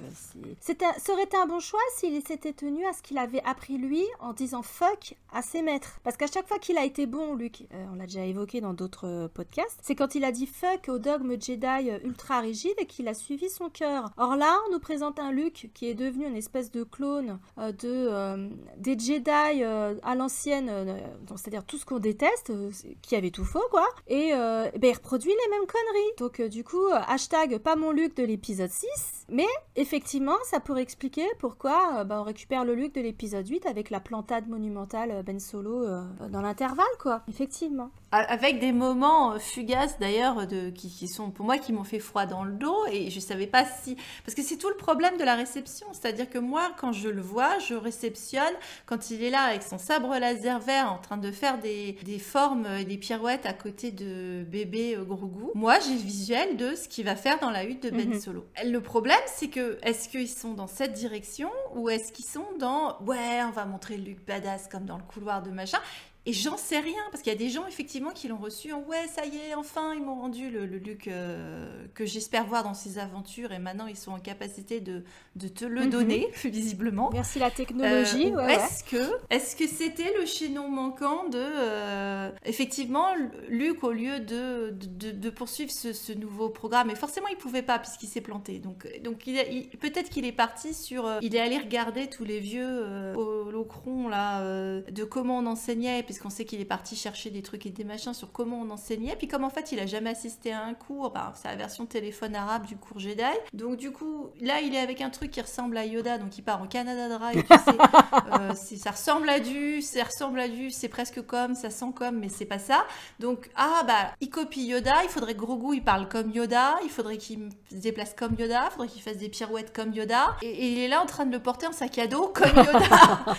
Ça aurait été un bon choix s'il s'était tenu à ce qu'il avait appris lui en disant fuck à ses maîtres. Parce qu'à chaque fois qu'il a été bon, Luke, on l'a déjà évoqué dans d'autres podcasts, c'est quand il a dit fuck au dogme Jedi ultra rigide et qu'il a suivi son cœur. Or là, on nous présente un Luke qui est devenu une espèce de clone des Jedi à l'ancienne, c'est-à-dire tout ce qu'on déteste, qui avait tout faux, quoi. Et il reproduit les mêmes conneries. Donc du coup, hashtag pas mon Luke de l'épisode 6, mais effectivement ça pourrait expliquer pourquoi on récupère le Luke de l'épisode 8 avec la plantade monumentale Ben Solo dans l'intervalle, quoi, effectivement. Avec des moments fugaces d'ailleurs qui sont pour moi qui m'ont fait froid dans le dos, et je savais pas si, parce que c'est tout le problème de la réception, c'est-à-dire que moi quand je le vois, je réceptionne quand il est là avec son sabre laser vert en train de faire des formes, des pirouettes à côté de bébé Grogu. Moi j'ai le visuel de ce qu'il va faire dans la hutte de Ben Solo. Le problème c'est que est-ce qu'ils sont dans cette direction ou est-ce qu'ils sont dans ouais on va montrer Luke badass comme dans le couloir de machin. Et j'en sais rien, parce qu'il y a des gens, effectivement, qui l'ont reçu en « Ouais, ça y est, enfin, ils m'ont rendu le Luke que j'espère voir dans ses aventures, et maintenant, ils sont en capacité de te le donner, visiblement. » Merci la technologie. Est-ce que c'était le chaînon manquant de... effectivement, Luke, au lieu de poursuivre ce nouveau programme, et forcément, il pouvait pas, puisqu'il s'est planté. Donc peut-être qu'il est parti sur... il est allé regarder tous les vieux holocrons, là, de comment on enseignait, puisqu'on sait qu'il est parti chercher des trucs et des machins sur comment on enseignait. Puis comme en fait, il a jamais assisté à un cours, c'est la version téléphone arabe du cours Jedi. Donc du coup, là, il est avec un truc qui ressemble à Yoda, donc il part en Canada Dry, tu sais. Ça ressemble à du, c'est presque comme, ça sent comme, mais c'est pas ça. Donc, il copie Yoda, il faudrait que Grogu, il parle comme Yoda, il faudrait qu'il se déplace comme Yoda, il faudrait qu'il fasse des pirouettes comme Yoda, et il est là en train de le porter en sac à dos comme Yoda.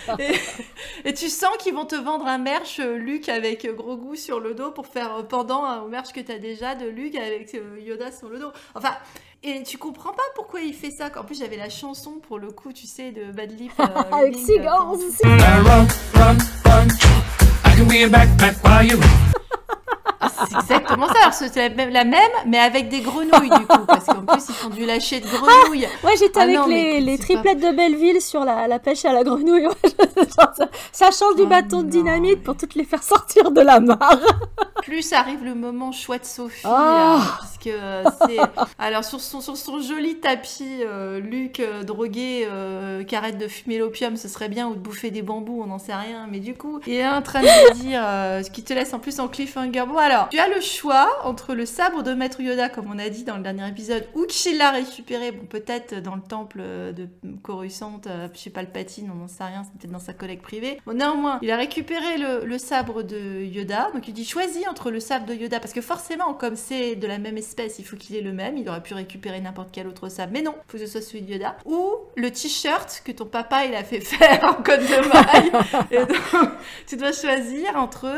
et tu sens qu'ils vont te vendre un merch Luke avec Grogu sur le dos pour faire pendant au merch que t'as déjà de Luke avec Yoda sur le dos. Enfin... Et tu comprends pas pourquoi il fait ça. En plus, j'avais la chanson, pour le coup, tu sais, de Bad Lip. Avec Sigar, c'est exactement ça. Alors, c'est la même, mais avec des grenouilles, du coup. Parce qu'en plus, ils font du lâcher de grenouilles. Ouais, j'étais avec les triplettes de Belleville sur la pêche à la grenouille. Ça change du bâton de dynamite pour toutes les faire sortir de la mare. Plus arrive le moment chouette Sophie, là, puisque c'est... Alors, sur son joli tapis, Luke drogué, qui arrête de fumer l'opium, ce serait bien, ou de bouffer des bambous, on n'en sait rien. Mais du coup, il est en train de lui dire, ce qui te laisse en plus en cliffhanger. Bon, alors, tu as le choix entre le sabre de Maître Yoda, comme on a dit dans le dernier épisode, ou qu'il l'a récupéré, bon, peut-être dans le temple de Coruscant, je sais pas, le Palpatine, on n'en sait rien, c'était dans sa collecte privée. Bon, néanmoins, il a récupéré le sabre de Yoda, donc il dit choisis entre le sabre de Yoda, parce que forcément, comme c'est de la même espèce, il faut qu'il ait le même, il aurait pu récupérer n'importe quel autre sabre, mais non, il faut que ce soit celui de Yoda, ou le t-shirt que ton papa, il a fait faire en code de maille, et donc, tu dois choisir entre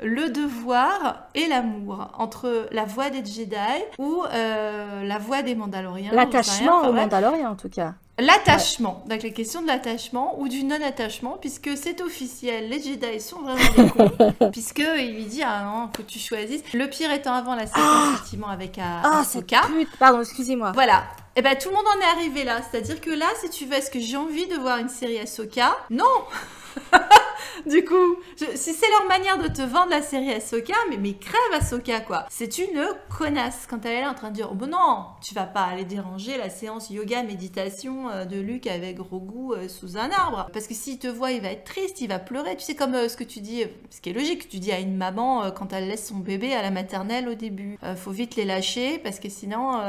le devoir et l'amour, entre la voix des Jedi ou la voix des Mandaloriens. L'attachement aux Mandaloriens, en tout cas. L'attachement, donc la question de l'attachement ou du non-attachement, puisque c'est officiel, les Jedi sont vraiment des cons, puisqu'il lui dit, ah non, faut que tu choisisses. Le pire étant avant la séquence, effectivement, avec Ahsoka. Pardon, excusez-moi. Voilà. Et ben tout le monde en est arrivé là, c'est-à-dire que là, si tu veux, est-ce que j'ai envie de voir une série Ahsoka ? Non. Du coup, si c'est leur manière de te vendre la série Ahsoka, mais crève Ahsoka, quoi. C'est une connasse quand elle est là en train de dire, oh bon non, tu vas pas aller déranger la séance yoga méditation de Luke avec Grogu sous un arbre. Parce que s'il te voit, il va être triste, il va pleurer. Tu sais, comme ce que tu dis, ce qui est logique, tu dis à une maman quand elle laisse son bébé à la maternelle au début. Faut vite les lâcher parce que sinon,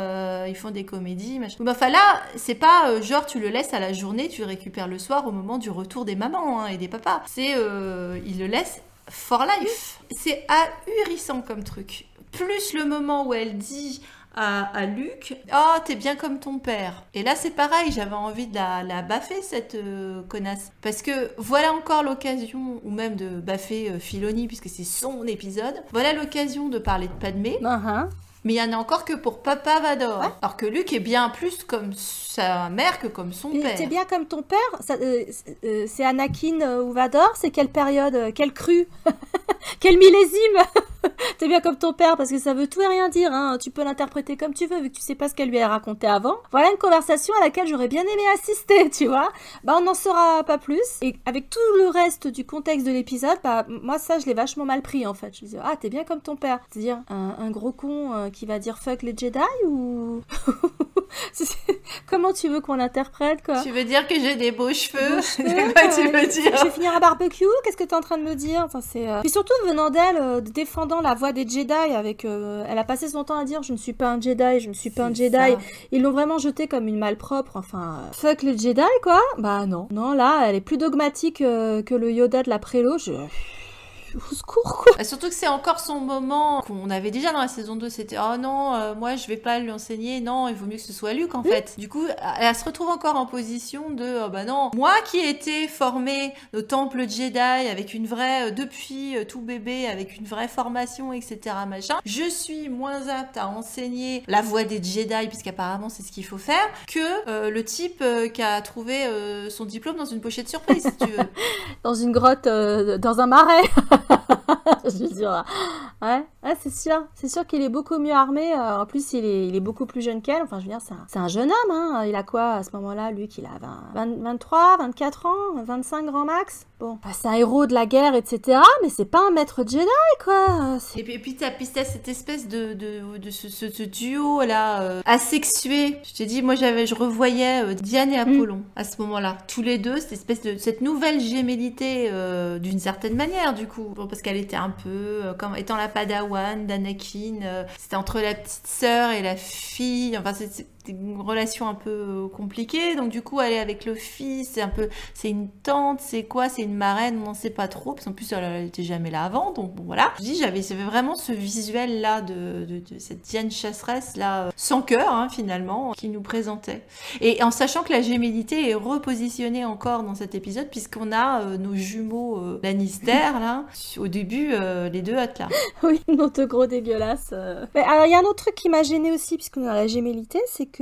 ils font des comédies, machin. Mais enfin là, c'est pas genre tu le laisses à la journée, tu le récupères le soir au moment du retour des mamans et des papas. C'est il le laisse for life. C'est ahurissant comme truc. Plus le moment où elle dit à Luke, oh t'es bien comme ton père. Et là c'est pareil, j'avais envie de la baffer cette connasse. Parce que voilà encore l'occasion, ou même de baffer Filoni puisque c'est son épisode. Voilà l'occasion de parler de Padmé. Mais il y en a encore que pour Papa Vador. Ouais. Alors que Luke est bien plus comme sa mère que comme son père. T'es bien comme ton père c'est Anakin ou Vador? C'est quelle période? Quelle crue? Quel millésime? T'es bien comme ton père, parce que ça veut tout et rien dire, hein. Tu peux l'interpréter comme tu veux, vu que tu sais pas ce qu'elle lui a raconté avant. Voilà une conversation à laquelle j'aurais bien aimé assister, tu vois. On n'en saura pas plus. Et avec tout le reste du contexte de l'épisode, moi ça je l'ai vachement mal pris en fait. Je me disais, ah t'es bien comme ton père. C'est-à-dire un gros con qui va dire fuck les Jedi ou... Comment tu veux qu'on l'interprète, quoi? Tu veux dire que j'ai des beaux cheveux? C'est quoi tu veux dire? Je vais finir à barbecue? Qu'est-ce que t'es en train de me dire? Enfin, c'est... Puis surtout venant d'elle, défendant la voix des Jedi avec... elle a passé son temps à dire je ne suis pas un Jedi, je ne suis pas un Jedi. Ça. Ils l'ont vraiment jeté comme une malpropre. Enfin, fuck les Jedi, quoi. Bah non. Non, là, elle est plus dogmatique que le Yoda de la prélo. Au secours, quoi. Surtout que c'est encore son moment qu'on avait déjà dans la saison 2, c'était oh non, moi je vais pas lui enseigner, non, il vaut mieux que ce soit Luke en fait. Du coup, elle se retrouve encore en position de bah non, moi qui ai été formée au temple Jedi avec une vraie, depuis tout bébé, avec une vraie formation, etc. machin, je suis moins apte à enseigner la voie des Jedi, puisqu'apparemment c'est ce qu'il faut faire, que le type qui a trouvé son diplôme dans une pochette surprise, si tu veux. Dans une grotte, dans un marais. Je veux dire, ouais, c'est sûr qu'il est beaucoup mieux armé. En plus, il est beaucoup plus jeune qu'elle. Enfin, je veux dire, c'est un jeune homme. Hein. Il a quoi à ce moment-là, Luke? Il a 23, 24 ans, 25 grand max. Bon, c'est un héros de la guerre, etc. Mais c'est pas un maître Jedi, quoi. Et puis t'as cette espèce de ce duo là asexué. Je t'ai dit, moi je revoyais Diane et Apollon à ce moment-là, tous les deux, cette nouvelle gémellité d'une certaine manière du coup, parce qu'elle était un peu comme étant la Padawan d'Anakin, c'était entre la petite sœur et la fille, enfin c'est une relation un peu compliquée, donc du coup elle est avec le fils, c'est une tante, c'est quoi, c'est une marraine, on n'en sait pas trop, parce qu'en plus elle était jamais là avant, donc bon voilà. Je dis, j'avais vraiment ce visuel là de cette Diane chasseresse là, sans cœur hein, finalement, qui nous présentait. Et en sachant que la gémellité est repositionnée encore dans cet épisode, puisqu'on a nos jumeaux Lannister là, au début les deux hôtes là. Oui, notre gros dégueulasse. Mais alors il y a un autre truc qui m'a gênée aussi, puisqu'on a la gémellité, c'est que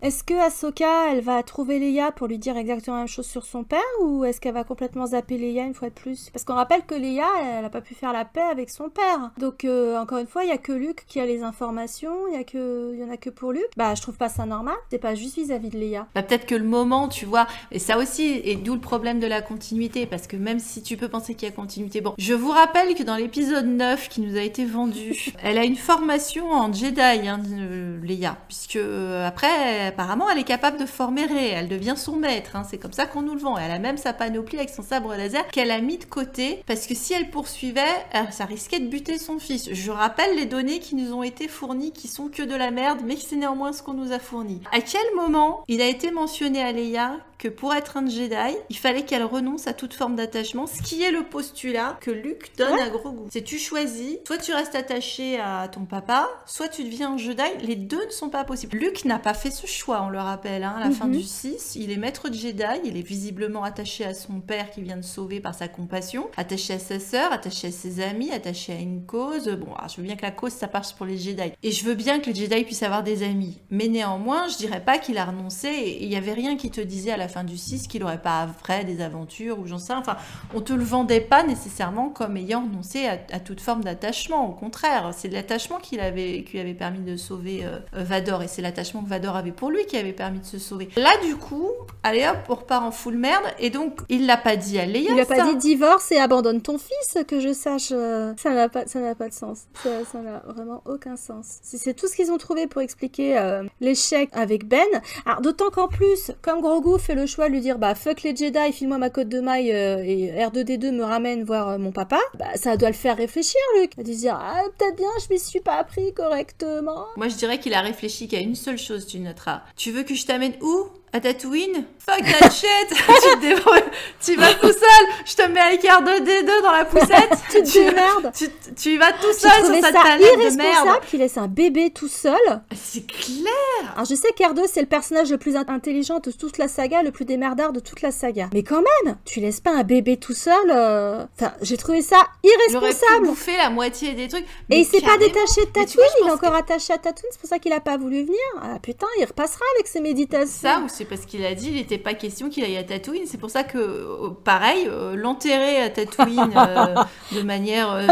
est-ce que Ahsoka elle va trouver Leia pour lui dire exactement la même chose sur son père, ou est-ce qu'elle va complètement zapper Leia une fois de plus? Parce qu'on rappelle que Leia elle a pas pu faire la paix avec son père, donc encore une fois il y a que Luke qui a les informations, il y en a que pour Luke. Bah je trouve pas ça normal, c'est pas juste vis-à-vis de Leia. Bah peut-être que le moment, tu vois, et ça aussi, et d'où le problème de la continuité, parce que même si tu peux penser qu'il y a continuité, bon, je vous rappelle que dans l'épisode 9 qui nous a été vendu, elle a une formation en Jedi, hein, Leia, puisque après, apparemment, elle est capable de former Rey, elle devient son maître, hein, c'est comme ça qu'on nous le vend. Elle a même sa panoplie avec son sabre laser qu'elle a mis de côté, parce que si elle poursuivait, ça risquait de buter son fils. Je rappelle les données qui nous ont été fournies, qui sont que de la merde, mais c'est néanmoins ce qu'on nous a fourni. À quel moment il a été mentionné à Leia que pour être un Jedi, il fallait qu'elle renonce à toute forme d'attachement, ce qui est le postulat que Luke donne à Grogu. C'est tu choisis, soit tu restes attaché à ton papa, soit tu deviens un Jedi, les deux ne sont pas possibles. Luke n'a pas fait ce choix, on le rappelle, hein, à la fin du 6, il est maître de Jedi, il est visiblement attaché à son père qui vient de sauver par sa compassion, attaché à sa sœur, attaché à ses amis, attaché à une cause. Bon, alors je veux bien que la cause ça passe pour les Jedi, et je veux bien que le Jedi puisse avoir des amis, mais néanmoins, je dirais pas qu'il a renoncé, et il y avait rien qui te disait à la fin du 6 qu'il aurait pas après des aventures ou j'en sais, enfin on te le vendait pas nécessairement comme ayant renoncé à toute forme d'attachement, au contraire c'est l'attachement qui lui avait permis de sauver Vador, et c'est l'attachement que Vador avait pour lui qui avait permis de se sauver. Là du coup allez hop on repart en full merde, et donc il l'a pas dit à Leia, il a pas dit divorce et abandonne ton fils, que je sache, ça n'a pas de sens, ça n'a vraiment aucun sens. C'est tout ce qu'ils ont trouvé pour expliquer l'échec avec Ben. Alors d'autant qu'en plus comme Grogu fait le choix de lui dire bah fuck les Jedi, file-moi ma côte de maille et R2D2 me ramène voir mon papa, bah ça doit le faire réfléchir Luke, il a dû se dire ah peut-être bien je m'y suis pas appris correctement. Moi je dirais qu'il a réfléchi qu'à une seule chose, tu noteras. Tu veux que je t'amène où? À Tatooine? Fuck that shit. Tu te débrouilles, tu vas tout seul, je te mets avec R2D2 dans la poussette. Tu te démerdes. Tu y vas tout seul sur cette planète de merde. C'est irresponsable qu'il laisse un bébé tout seul. C'est clair. Alors je sais qu'R2 c'est le personnage le plus intelligent de toute la saga, le plus démerdard de toute la saga. Mais quand même, tu laisses pas un bébé tout seul. Enfin, j'ai trouvé ça irresponsable. Il aurait pu bouffer la moitié des trucs. Et il s'est pas détaché de Tatooine, il est encore attaché à Tatooine, c'est pour ça qu'il a pas voulu venir. Ah putain, il repassera avec ses méditations. Ça, ou c'est parce qu'il a dit il n'était pas question qu'il aille à Tatooine. C'est pour ça que, pareil, l'enterrer à Tatooine de manière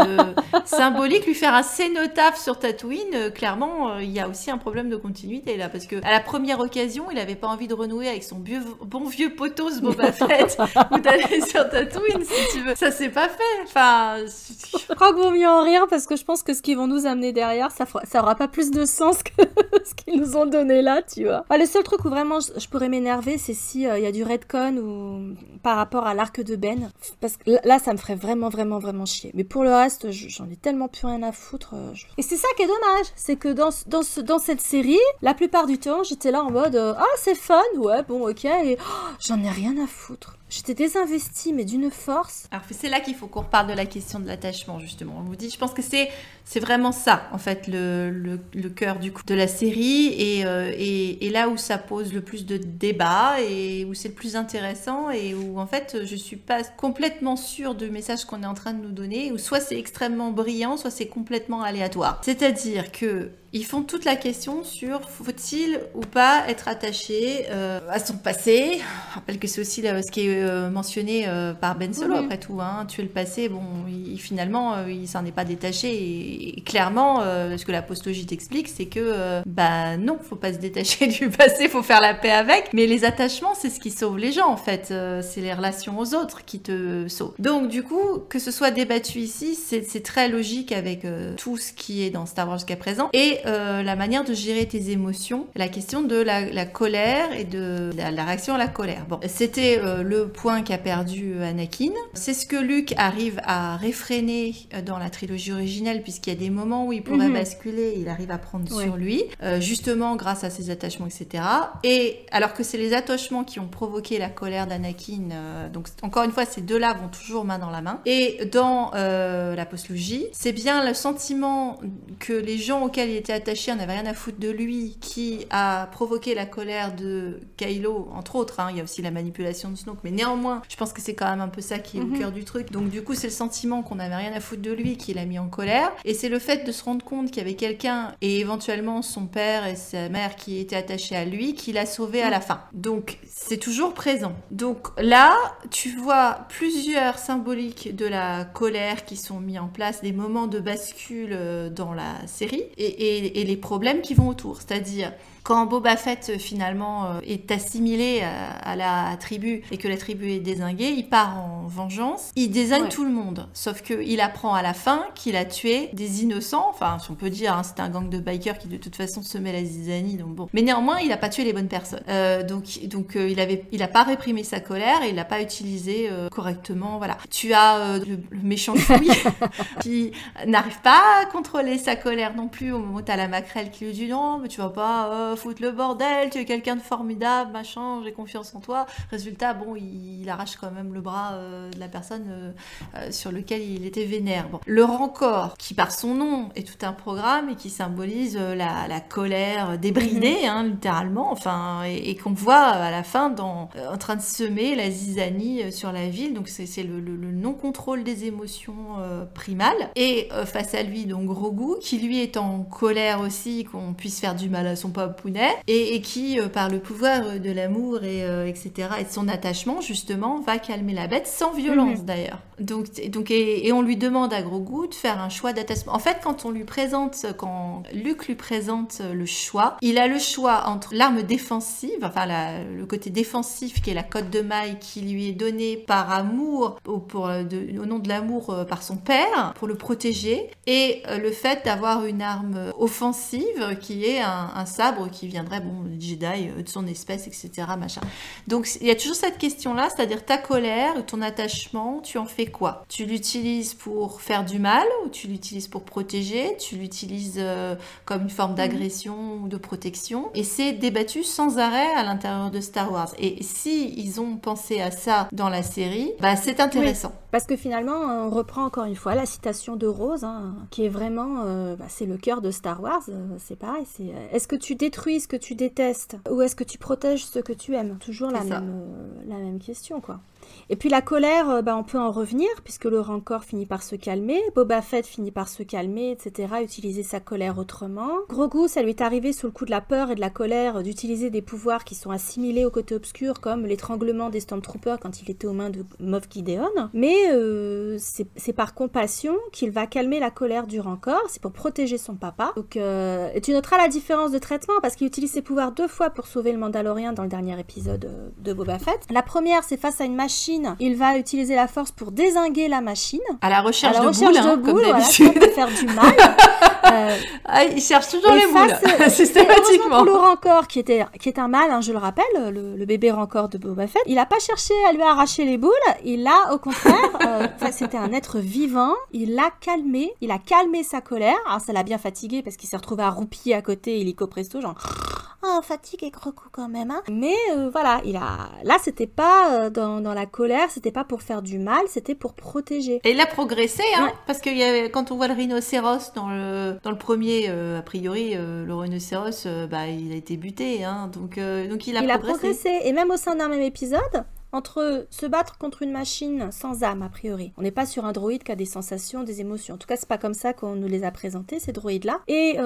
symbolique, lui faire un cénotaphe sur Tatooine, clairement, il y a aussi un problème de continuité là, parce que à la première occasion, il avait pas envie de renouer avec son bon vieux potos Boba Fett ou d'aller sur Tatooine, si tu veux. Ça s'est pas fait. Enfin, je crois qu'il vaut mieux en rire, parce que je pense que ce qu'ils vont nous amener derrière, ça aura pas plus de sens que ce qu'ils nous ont donné là, tu vois. Le seul truc où vraiment je pourrais m'énerver, c'est si y a du retcon ou par rapport à l'arc de Ben, parce que là ça me ferait vraiment chier. Mais pour le reste, j'en ai tellement plus rien à foutre. Et c'est ça qui est dommage, c'est que dans cette série, la plupart du temps, j'étais là en mode ah c'est fun, ouais bon ok, et j'en ai rien à foutre. J'étais désinvestie, mais d'une force. Alors c'est là qu'il faut qu'on reparle de la question de l'attachement, justement. On vous dit, je pense que c'est vraiment ça, en fait, le cœur du coup de la série, et là où ça pose le plus de débats, et où c'est le plus intéressant, et où en fait je suis pas complètement sûre du message qu'on est en train de nous donner, où soit c'est extrêmement brillant, soit c'est complètement aléatoire. C'est-à-dire que Ils font toute la question sur faut-il ou pas être attaché à son passé. Je rappelle que c'est aussi ce qui est mentionné par Ben Solo après tout. Hein. Tuer le passé, bon, finalement, il s'en est pas détaché. Et clairement, ce que la postologie t'explique, c'est que non, faut pas se détacher du passé, faut faire la paix avec. Mais les attachements, c'est ce qui sauve les gens en fait. C'est les relations aux autres qui te sauvent. Donc du coup, que ce soit débattu ici, c'est très logique avec tout ce qui est dans Star Wars jusqu'à présent. Et la manière de gérer tes émotions, la question de la colère et de la réaction à la colère. Bon, c'était le point qu'a perdu Anakin. C'est ce que Luke arrive à réfréner dans la trilogie originale, puisqu'il y a des moments où il pourrait basculer, il arrive à prendre sur lui, justement grâce à ses attachements, etc. Et alors que c'est les attachements qui ont provoqué la colère d'Anakin, donc encore une fois, ces deux-là vont toujours main dans la main. Et dans la postlogie, c'est bien le sentiment que les gens auxquels il était attaché, on n'avait rien à foutre de lui, qui a provoqué la colère de Kylo, entre autres. Hein. Il y a aussi la manipulation de Snoke, mais néanmoins, je pense que c'est quand même un peu ça qui est au cœur du truc. Donc du coup, c'est le sentiment qu'on n'avait rien à foutre de lui qui l'a mis en colère. Et c'est le fait de se rendre compte qu'il y avait quelqu'un, et éventuellement son père et sa mère qui étaient attachés à lui, qui l'a sauvé à la fin. Donc c'est toujours présent. Donc là, tu vois plusieurs symboliques de la colère qui sont mis en place, des moments de bascule dans la série et les problèmes qui vont autour. C'est-à-dire, quand Boba Fett finalement est assimilé à la tribu et que la tribu est dézinguée, il part en vengeance, il désingue tout le monde. Sauf qu'il apprend à la fin qu'il a tué des innocents, enfin si on peut dire, hein, c'était un gang de bikers qui de toute façon semait la zizanie, donc bon. Mais néanmoins, il a pas tué les bonnes personnes. Donc il a pas réprimé sa colère et il l'a pas utilisé correctement, voilà. Tu as le méchant Chewie qui n'arrive pas à contrôler sa colère non plus au moment où t'as la maquerelle qui lui dit non, mais tu vas pas foutre le bordel, tu es quelqu'un de formidable, machin, j'ai confiance en toi. Résultat, bon, il arrache quand même le bras de la personne sur lequel il était vénère. Bon. Le rancor, qui par son nom est tout un programme et qui symbolise la colère débridée, hein, littéralement, enfin, et qu'on voit à la fin en train de semer la zizanie sur la ville. Donc c'est le non-contrôle des émotions primales. Et face à lui, donc Grogu, qui lui est en colère aussi qu'on puisse faire du mal à son peuple et qui, par le pouvoir de l'amour etc., et de son attachement, justement, va calmer la bête sans violence, d'ailleurs. Donc, et on lui demande à Grogu de faire un choix d'attachement. En fait, quand Luke lui présente le choix, il a le choix entre l'arme défensive, enfin le côté défensif qui est la cotte de maille qui lui est donnée par amour, au nom de l'amour par son père, pour le protéger, et le fait d'avoir une arme offensive qui est un sabre qui viendrait, Jedi, de son espèce, etc., machin. Donc, il y a toujours cette question-là, c'est-à-dire ta colère, ton attachement, tu en fais quoi? Tu l'utilises pour faire du mal, ou tu l'utilises pour protéger, tu l'utilises comme une forme d'agression ou de protection, et c'est débattu sans arrêt à l'intérieur de Star Wars. Et si ils ont pensé à ça dans la série, c'est intéressant. Oui, parce que finalement, on reprend encore une fois la citation de Rose, hein, qui est vraiment, c'est le cœur de Star Wars, c'est pareil, est-ce que tu détruis ce que tu détestes ou est-ce que tu protèges ce que tu aimes? Toujours la même question, quoi. Et puis la colère, on peut en revenir, puisque le rancor finit par se calmer, Boba Fett finit par se calmer, etc., utiliser sa colère autrement. Grogu, ça lui est arrivé sous le coup de la peur et de la colère d'utiliser des pouvoirs qui sont assimilés au côté obscur, comme l'étranglement des Stormtroopers quand il était aux mains de Moff Gideon. Mais c'est par compassion qu'il va calmer la colère du rancor, c'est pour protéger son papa. Donc, et tu noteras la différence de traitement, parce qu'il utilise ses pouvoirs 2 fois pour sauver le Mandalorien dans le dernier épisode de Boba Fett. La première, c'est face à une machine, il va utiliser la force pour dézinguer la machine. À la recherche de boules, comme d'habitude. Voilà, pour faire du mal. Il cherche toujours les boules, systématiquement. Pour le rancor, qui est un mâle, hein, je le rappelle, le bébé rancor de Boba Fett, il a pas cherché à lui arracher les boules, il a, au contraire, c'était un être vivant, il a calmé sa colère. Alors ça l'a bien fatigué, parce qu'il s'est retrouvé à roupiller à côté, illico presto, genre... Oh, fatigué, gros coup quand même, hein. Mais voilà, là, c'était pas dans la colère, c'était pas pour faire du mal, c'était pour protéger. Et il a progressé, hein, parce que quand on voit le rhinocéros dans le premier, a priori, le rhinocéros, il a été buté, hein, donc il a progressé. Et même au sein d'un même épisode, entre se battre contre une machine sans âme, a priori. On n'est pas sur un droïde qui a des sensations, des émotions. En tout cas, c'est pas comme ça qu'on nous les a présentés, ces droïdes-là. Et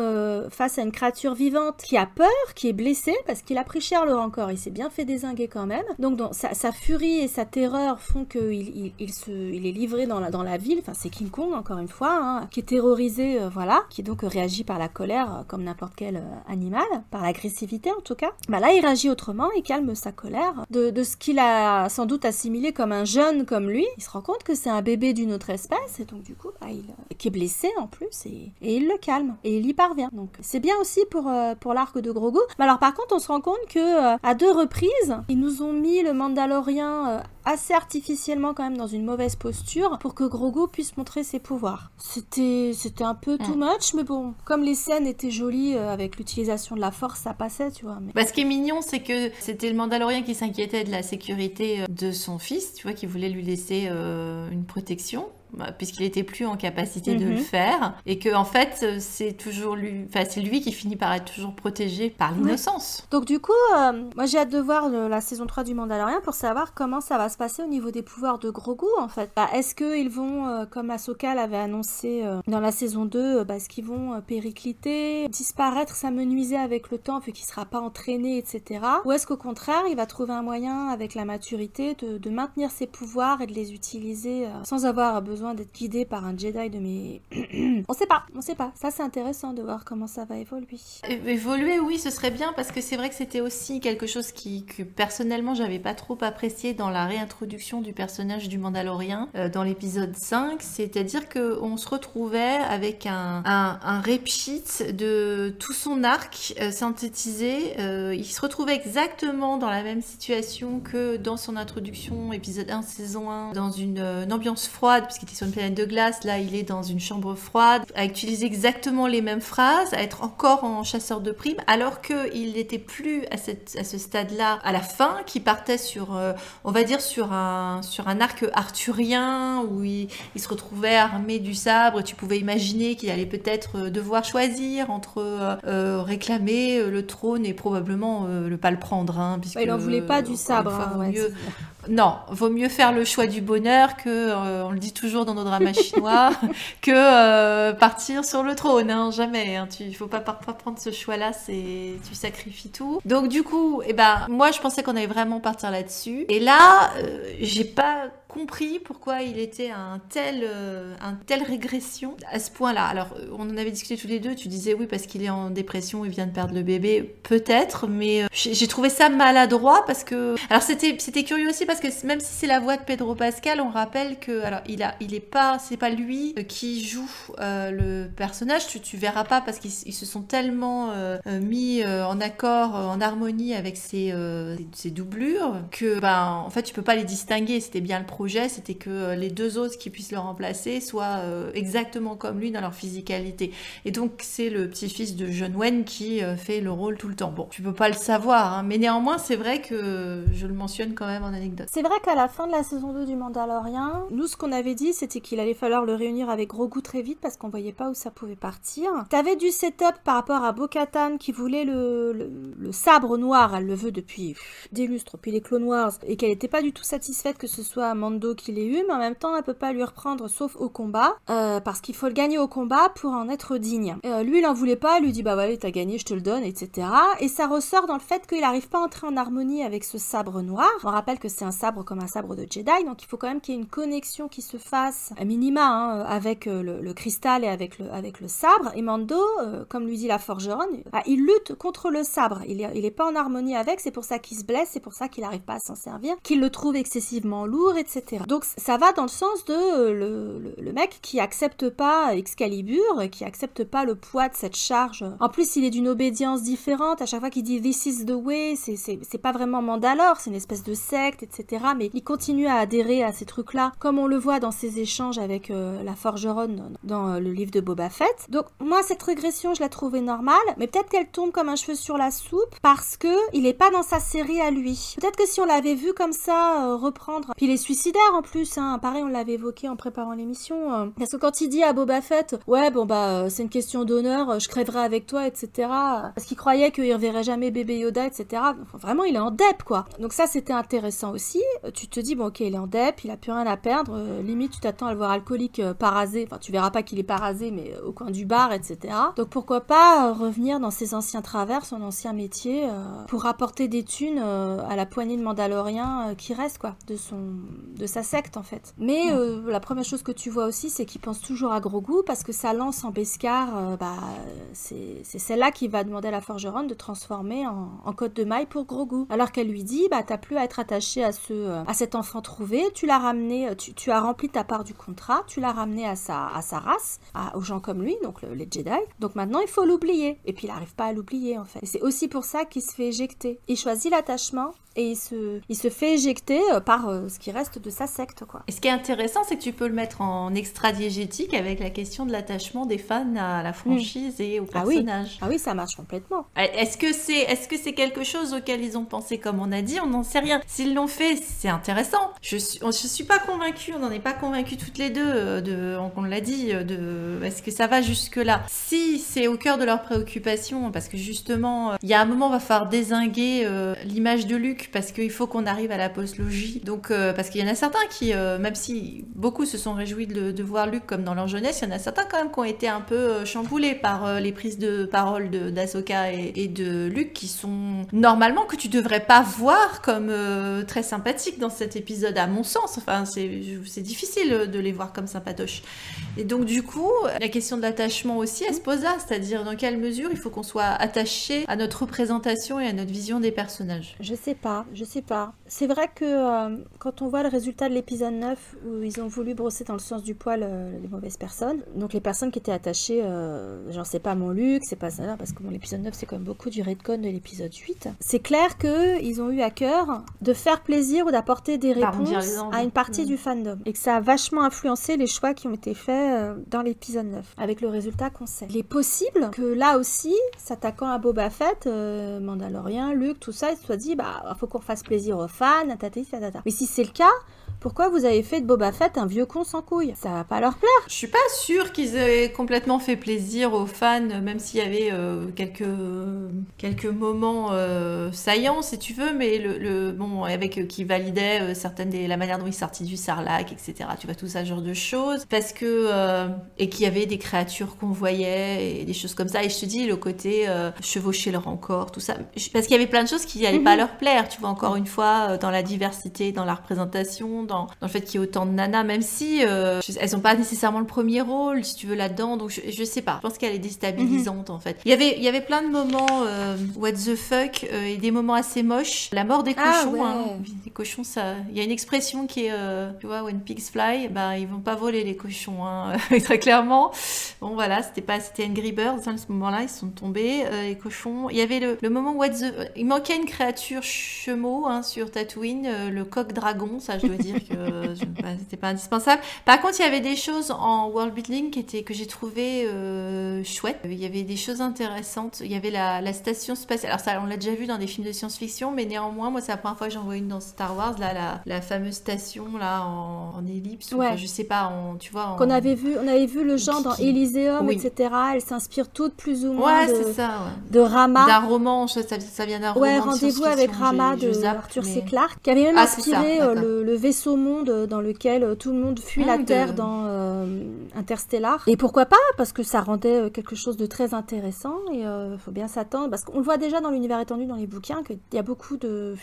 face à une créature vivante qui a peur, qui est blessée, parce qu'il a pris cher le rancor, il s'est bien fait dézinguer quand même. Donc sa furie et sa terreur font qu'il est livré dans la ville. Enfin, c'est King Kong, encore une fois, hein, qui est terrorisé, voilà, qui donc réagit par la colère, comme n'importe quel animal, par l'agressivité en tout cas. Bah là, il réagit autrement, il calme sa colère de ce qu'il a sans doute assimilé comme un jeune comme lui. Il se rend compte que c'est un bébé d'une autre espèce, et donc du coup, bah, qui est blessé en plus, et il le calme, et il y parvient. Donc c'est bien aussi pour l'arc de Grogu. Mais alors par contre, on se rend compte que à 2 reprises, ils nous ont mis le Mandalorien assez artificiellement quand même dans une mauvaise posture pour que Grogu puisse montrer ses pouvoirs. C'était un peu too much, mais bon, comme les scènes étaient jolies avec l'utilisation de la force, ça passait, tu vois. Mais... Bah, ce qui est mignon, c'est que c'était le Mandalorien qui s'inquiétait de la sécurité de son fils, tu vois, qui voulait lui laisser une protection. Puisqu'il était plus en capacité de le faire, et que en fait c'est toujours lui, enfin c'est lui qui finit par être toujours protégé par l'innocence. Donc du coup, moi j'ai hâte de voir la saison 3 du Mandalorian pour savoir comment ça va se passer au niveau des pouvoirs de Grogu en fait. Est-ce qu'ils vont, comme Ahsoka l'avait annoncé dans la saison 2, est-ce qu'ils vont péricliter, disparaître, s'amenuiser avec le temps vu qu'il sera pas entraîné, etc. Ou est-ce qu'au contraire il va trouver un moyen avec la maturité de maintenir ses pouvoirs et de les utiliser sans avoir besoin d'être guidé par un Jedi de mes... on sait pas. Ça, c'est intéressant de voir comment ça va évoluer. Évoluer, oui, ce serait bien, parce que c'est vrai que c'était aussi quelque chose que personnellement, j'avais pas trop apprécié dans la réintroduction du personnage du Mandalorien dans l'épisode 5, c'est-à-dire qu'on se retrouvait avec un repeat de tout son arc synthétisé. Il se retrouvait exactement dans la même situation que dans son introduction, épisode 1, saison 1, dans une ambiance froide, puisqu'il était sur une planète de glace. Là, il est dans une chambre froide, à utiliser exactement les mêmes phrases, à être encore en chasseur de primes, alors qu'il n'était plus à ce stade-là, à la fin, qui partait sur, on va dire, sur un arc arthurien, où il se retrouvait armé du sabre. Tu pouvais imaginer qu'il allait peut-être devoir choisir entre réclamer le trône et probablement ne pas le prendre. Hein, puisque, il n'en voulait pas du sabre. Non, vaut mieux faire le choix du bonheur que, on le dit toujours dans nos dramas chinois, que partir sur le trône, hein, jamais. Hein, il faut pas prendre ce choix-là, tu sacrifies tout. Donc du coup, moi je pensais qu'on allait vraiment partir là-dessus. Et là, j'ai pas compris pourquoi il était un telle régression à ce point-là. Alors, on en avait discuté tous les deux, tu disais oui parce qu'il est en dépression, il vient de perdre le bébé, peut-être, mais j'ai trouvé ça maladroit parce que... Alors, c'était curieux aussi parce que même si c'est la voix de Pedro Pascal, on rappelle que... Alors, c'est pas lui qui joue le personnage, tu verras pas parce qu'ils se sont tellement mis en accord, en harmonie avec ses doublures que, en fait, tu peux pas les distinguer. C'était bien le projet, c'était que les deux autres qui puissent le remplacer soient exactement comme lui dans leur physicalité. Et donc, c'est le petit-fils de John Wayne qui fait le rôle tout le temps. Bon, tu peux pas le savoir, hein, mais néanmoins, c'est vrai que je le mentionne quand même en anecdote. C'est vrai qu'à la fin de la saison 2 du Mandalorian, nous, ce qu'on avait dit, c'était qu'il allait falloir le réunir avec Grogu très vite parce qu'on voyait pas où ça pouvait partir. T'avais du setup par rapport à Bo-Katan qui voulait le sabre noir, elle le veut depuis des lustres, depuis les Clone Wars, et qu'elle était pas du tout satisfaite que ce soit Mando qui l'ait eu, mais en même temps, elle peut pas lui reprendre sauf au combat, parce qu'il faut le gagner au combat pour en être digne. Lui, il en voulait pas, il lui dit bah ouais, t'as gagné, je te le donne, etc. Et ça ressort dans le fait qu'il arrive pas à entrer en harmonie avec ce sabre noir. On rappelle que c'est un sabre comme un sabre de Jedi, donc il faut quand même qu'il y ait une connexion qui se fasse, à minima, hein, avec le cristal et avec le sabre. Et Mando, comme lui dit la forgeronne, il lutte contre le sabre. Il est pas en harmonie avec, c'est pour ça qu'il se blesse, c'est pour ça qu'il arrive pas à s'en servir, qu'il le trouve excessivement lourd, etc. Donc ça va dans le sens de le mec qui accepte pas Excalibur, qui accepte pas le poids de cette charge. En plus, il est d'une obédience différente. À chaque fois qu'il dit "This is the way", c'est pas vraiment Mandalore, c'est une espèce de secte, etc. Mais il continue à adhérer à ces trucs-là, comme on le voit dans ses échanges avec la forgeronne dans le livre de Boba Fett. Donc moi, cette régression, je la trouvais normale, mais peut-être qu'elle tombe comme un cheveu sur la soupe parce que il est pas dans sa série à lui. Peut-être que si on l'avait vu comme ça reprendre, puis les suicides considère en plus, hein, pareil on l'avait évoqué en préparant l'émission, parce que quand il dit à Boba Fett, ouais bon bah c'est une question d'honneur, je crèverai avec toi, etc. Parce qu'il croyait qu'il reverrait jamais bébé Yoda, etc. Enfin, vraiment il est en dep quoi. Donc ça c'était intéressant aussi. Tu te dis bon ok il est en dep, il a plus rien à perdre, limite tu t'attends à le voir alcoolique parasé, enfin tu verras pas qu'il est parasé mais au coin du bar, etc. Donc pourquoi pas revenir dans ses anciens travers, son ancien métier, pour apporter des thunes à la poignée de Mandaloriens qui reste quoi, de sa secte en fait. Mais la première chose que tu vois aussi c'est qu'il pense toujours à Grogu parce que sa lance en Beskar, c'est celle-là qui va demander à la forgeronne de transformer en côte de maille pour Grogu. Alors qu'elle lui dit bah t'as plus à être attaché à cet enfant trouvé, tu l'as ramené, tu as rempli ta part du contrat, tu l'as ramené à sa race, aux gens comme lui, donc les Jedi. Donc maintenant il faut l'oublier. Et puis il n'arrive pas à l'oublier en fait. Et c'est aussi pour ça qu'il se fait éjecter. Il choisit l'attachement et il se fait éjecter par ce qui reste de sa secte quoi. Et ce qui est intéressant, c'est que tu peux le mettre en extra-diégétique avec la question de l'attachement des fans à la franchise et au personnage. Ah oui, ça marche complètement. Est-ce que c'est quelque chose auquel ils ont pensé comme on a dit? On n'en sait rien. S'ils l'ont fait, c'est intéressant. Je suis pas convaincue, on n'en est pas convaincus toutes les deux, on l'a dit, est-ce que ça va jusque-là? Si c'est au cœur de leurs préoccupations, parce que justement, il y a un moment, on va falloir dézinguer l'image de Luke, parce qu'il faut qu'on arrive à la postlogie. Donc, parce qu'il y en a certains qui, même si beaucoup se sont réjouis de voir Luke comme dans leur jeunesse, il y en a certains quand même qui ont été un peu chamboulés par les prises de parole d'Ahsoka et de Luke, qui sont normalement que tu devrais pas voir comme très sympathiques dans cet épisode, à mon sens. Enfin, c'est difficile de les voir comme sympatoches. Et donc, du coup, la question de l'attachement aussi, elle se pose là, c'est-à-dire dans quelle mesure il faut qu'on soit attaché à notre représentation et à notre vision des personnages. Je sais pas. C'est vrai que quand on voit le résultat de l'épisode 9 où ils ont voulu brosser dans le sens du poil les mauvaises personnes, donc les personnes qui étaient attachées, genre c'est pas mon Luke, c'est pas ça, parce que l'épisode 9 c'est quand même beaucoup du retcon de l'épisode 8. C'est clair qu'ils ont eu à cœur de faire plaisir ou d'apporter des réponses à une partie du fandom et que ça a vachement influencé les choix qui ont été faits dans l'épisode 9 avec le résultat qu'on sait. Il est possible que là aussi, s'attaquant à Boba Fett, Mandalorian, Luke, tout ça, ils se soient dit bah faut qu'on fasse plaisir aux fans, tatata. Mais si c'est le cas, pourquoi vous avez fait de Boba Fett un vieux con sans couilles? Ça va pas leur plaire. Je suis pas sûre qu'ils aient complètement fait plaisir aux fans, même s'il y avait quelques moments saillants, si tu veux, mais bon, avec qui validait la manière dont il sortit du Sarlacc, etc. Tu vois, tout ça, genre de choses. Parce que... et qu'il y avait des créatures qu'on voyait, et des choses comme ça. Et je te dis, le côté chevaucher leur encore, tout ça. Parce qu'il y avait plein de choses qui n'allaient pas leur plaire, tu vois, encore une fois, dans la diversité, dans la représentation, dans le fait qu'il y ait autant de nanas, même si elles n'ont pas nécessairement le premier rôle, si tu veux, là-dedans. Donc, je sais pas. Je pense qu'elle est déstabilisante, en fait. Il y avait plein de moments what the fuck et des moments assez moches. La mort des cochons, les cochons, ça... Il y a une expression qui est, tu vois, when pigs fly, ils vont pas voler les cochons, très clairement. Bon, voilà, c'était Angry Birds, à ce moment-là, ils sont tombés, les cochons. Il y avait le moment il manquait une créature chemeau, sur Tatooine, le coq dragon, ça, je dois dire que c'était pas indispensable. Par contre, il y avait des choses en world building que j'ai trouvé chouettes. Il y avait des choses intéressantes. Il y avait la station spatiale. Alors ça, on l'a déjà vu dans des films de science-fiction, mais néanmoins, moi, c'est la première fois que j'en vois une dans Star Wars, là, la fameuse station là en ellipse. Ouais. Enfin, je sais pas, tu vois. On avait vu le genre dans Elyséum, etc. Elle s'inspire toutes plus ou moins de Rama. D'un roman, ça vient d'un roman. Ouais, Rendez-vous avec Rama de Arthur C. Clarke, qui avait même inspiré le vaisseau monde dans lequel tout le monde fuit la Terre dans Interstellar. Et pourquoi pas? Parce que ça rendait quelque chose de très intéressant et faut bien s'attendre, parce qu'on le voit déjà dans l'univers étendu, dans les bouquins, qu'il y a beaucoup de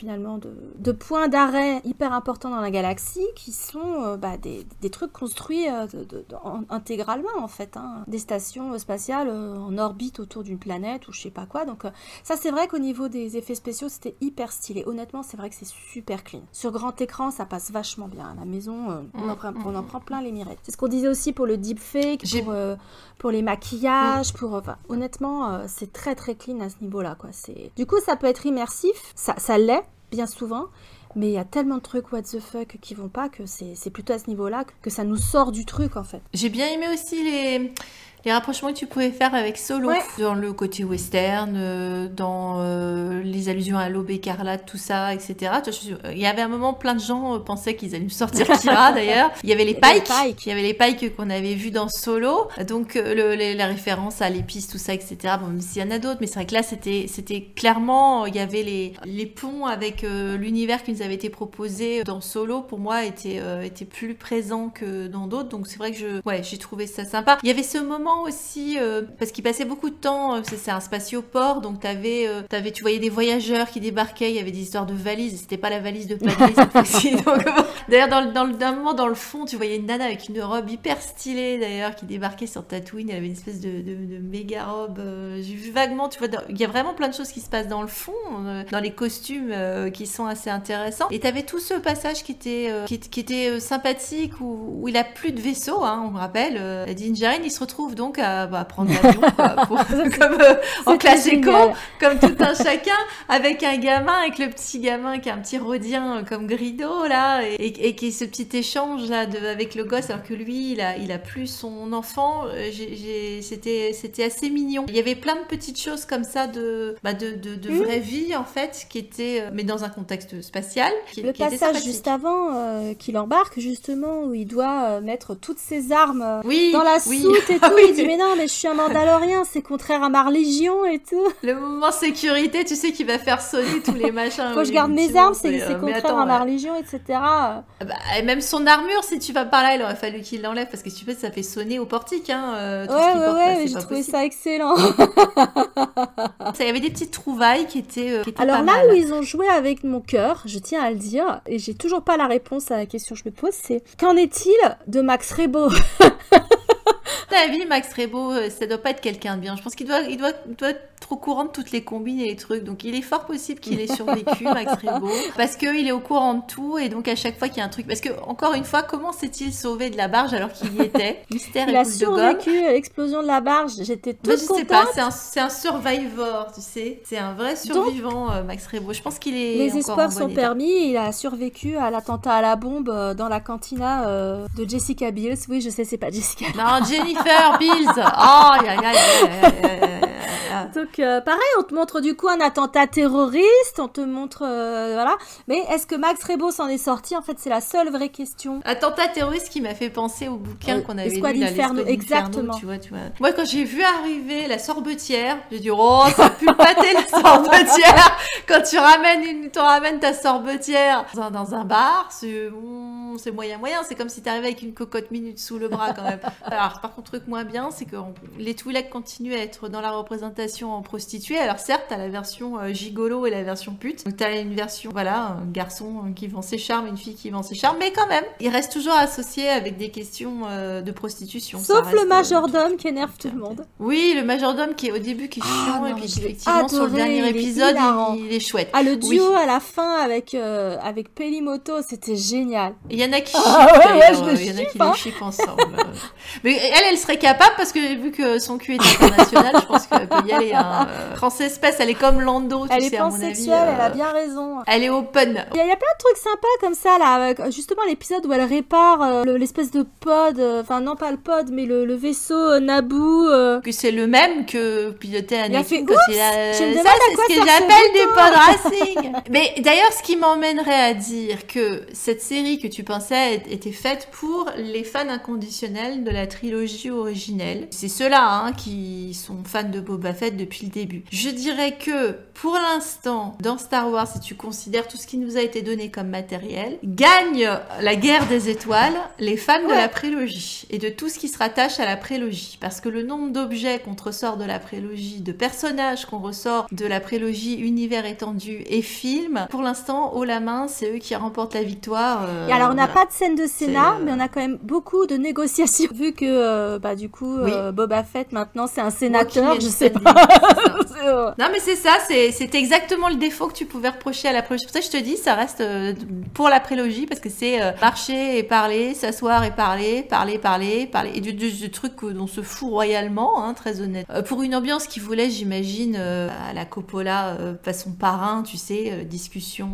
points d'arrêt hyper importants dans la galaxie qui sont des trucs construits intégralement en fait, des stations spatiales en orbite autour d'une planète ou je sais pas quoi. Donc ça, c'est vrai qu'au niveau des effets spéciaux, c'était hyper stylé. Honnêtement, c'est vrai que c'est super clean. Sur grand écran, ça passe vachement bien. À la maison, on en prend plein les mirettes. C'est ce qu'on disait aussi pour le deepfake, pour les maquillages, honnêtement, c'est très très clean à ce niveau-là, quoi. Du coup, ça peut être immersif, ça l'est, bien souvent, mais il y a tellement de trucs what the fuck qui vont pas que c'est plutôt à ce niveau-là que ça nous sort du truc, en fait. J'ai bien aimé aussi les rapprochements que tu pouvais faire avec Solo, dans le côté western, dans les allusions à l'Aube écarlate, tout ça, etc. Il y avait un moment, plein de gens pensaient qu'ils allaient nous sortir Kira d'ailleurs. Il y avait les Pike. Il y avait les Pike qu'on avait vus dans Solo. Donc la référence à l'épice, tout ça, etc. Bon, même s'il y en a d'autres, mais c'est vrai que là, c'était clairement, il y avait les ponts avec l'univers qui nous avait été proposé dans Solo, pour moi, était plus présent que dans d'autres. Donc c'est vrai que j'ai trouvé ça sympa. Il y avait ce moment aussi, parce qu'il passait beaucoup de temps, c'est un spatioport, donc tu voyais des voyageurs qui débarquaient, il y avait des histoires de valises, c'était pas la valise de Padmé cette fois-ci. Donc, d'ailleurs, d'un moment, dans le fond, tu voyais une nana avec une robe hyper stylée, d'ailleurs, qui débarquait sur Tatooine, elle avait une espèce de méga robe, j'ai vu vaguement, tu vois, il y a vraiment plein de choses qui se passent dans le fond, dans les costumes qui sont assez intéressants. Et t'avais tout ce passage qui était sympathique, où il a plus de vaisseau, on me rappelle, Din Djarin, il se retrouve donc à prendre l'avion, comme en classe éco, comme tout un chacun, avec avec le petit gamin qui est un petit rhodien comme Grido, là, et qui est ce petit échange là avec le gosse, alors que lui, il a plus son enfant. C'était assez mignon. Il y avait plein de petites choses comme ça de vraie vie, en fait, qui étaient, mais dans un contexte spatial. Le passage juste avant qu'il embarque, justement, où il doit mettre toutes ses armes dans la soute et tout. Il dit, mais non, mais je suis un Mandalorien, c'est contraire à ma religion et tout. Le moment sécurité, tu sais, qu'il va faire sonner tous les machins. Faut que je garde mes armes, c'est contraire à ma religion, etc. Et même son armure, si tu vas par là, il aurait fallu qu'il l'enlève, parce que si tu veux, ça fait sonner au portique, tout ce qu'il porte, j'ai trouvé ça excellent. Il y avait des petites trouvailles qui étaient alors pas là mal. Où ils ont joué avec mon cœur, je tiens à le dire, et j'ai toujours pas la réponse à la question que je me pose, c'est qu'en est-il de Max Rebo? Ta vie, Max Rebo, ça doit pas être quelqu'un de bien. Je pense qu'il doit être au courant de toutes les combines et les trucs. Donc il est fort possible qu'il ait survécu, Max Rebo, parce qu'il est au courant de tout, et donc à chaque fois qu'il y a un truc, parce que encore une fois, comment s'est-il sauvé de la barge alors qu'il y était? Mystère il et a boule de gomme. survécu à l'explosion de la barge. J'étais toute je contente. sais pas, c'est un survivor, tu sais. C'est un vrai survivant, Max Rebo. Je pense qu'il est les encore espoirs en bon sont état. permis. Il a survécu à l'attentat à la bombe dans la cantina de Jessica Biel. Oui, je sais, c'est pas Jessica. Non, Jennifer Beals. Oh, Donc pareil, on te montre du coup un attentat terroriste, on te montre voilà. Mais est-ce que Max Rebo s'en est sorti? En fait, c'est la seule vraie question. Attentat terroriste qui m'a fait penser au bouquin qu'on avait lu, Escouade Inferno, exactement. Tu vois. Moi, quand j'ai vu arriver la sorbetière, j'ai dit oh, ça pue le pâté la sorbetière. Quand tu ramènes ta sorbetière dans un bar, c'est moyen. C'est comme si t'arrivais avec une cocotte minute sous le bras quand même. Alors par contre, truc moins bien, c'est que les Twi'lek continuent à être dans la représentation en prostituée. Alors certes, t'as la version gigolo et la version pute. Donc t'as une version, voilà, un garçon qui vend ses charmes, une fille qui vend ses charmes, mais quand même, il reste toujours associé avec des questions de prostitution. Sauf le majordome qui énerve tout le monde. Oui, le majordome qui est au début qui est chiant, et puis effectivement sur le dernier épisode, il est chouette. Ah, le duo à la fin avec Pelimoto, c'était génial. Il y en a qui il y en a qui les chippent ensemble. Mais elle serait capable, parce que vu que son cul est international, je pense qu'elle peut y aller. France Espèce, elle est comme Lando, tu sais, à mon avis. Elle est pansexuelle, elle a bien raison. Elle est open. Il y a plein de trucs sympas comme ça, là. Justement, l'épisode où elle répare l'espèce de pod, enfin non pas le pod, mais le vaisseau Naboo. Que c'est le même que pilotait Anakin quand il a... Je me demande ça, à c'est quoi ce que j'appelle du pod racing. Mais d'ailleurs, ce qui m'emmènerait à dire que cette série que tu pensais était faite pour les fans inconditionnels de la trilogie originelle. C'est ceux-là qui sont fans de Boba Fett depuis le début. Je dirais que, pour l'instant, dans Star Wars, si tu considères tout ce qui nous a été donné comme matériel, gagne la guerre des étoiles les fans de la prélogie et de tout ce qui se rattache à la prélogie. Parce que le nombre d'objets qu'on te ressort de la prélogie, de personnages qu'on ressort de la prélogie univers étendu et film, pour l'instant, haut la main, c'est eux qui remportent la victoire. Et alors, on n'a pas de scène de Sénat, mais on a quand même beaucoup de négociations. Vu que, du coup, Boba Fett, maintenant, c'est un sénateur, je sais pas. Non mais c'est ça, c'était exactement le défaut que tu pouvais reprocher à la prélogie. Pour ça je te dis, ça reste pour la prélogie parce que c'est marcher et parler, s'asseoir et parler et du truc dont on se fout royalement, hein, très honnête. Pour une ambiance qui voulait, j'imagine, à la Coppola, façon parrain, tu sais, discussion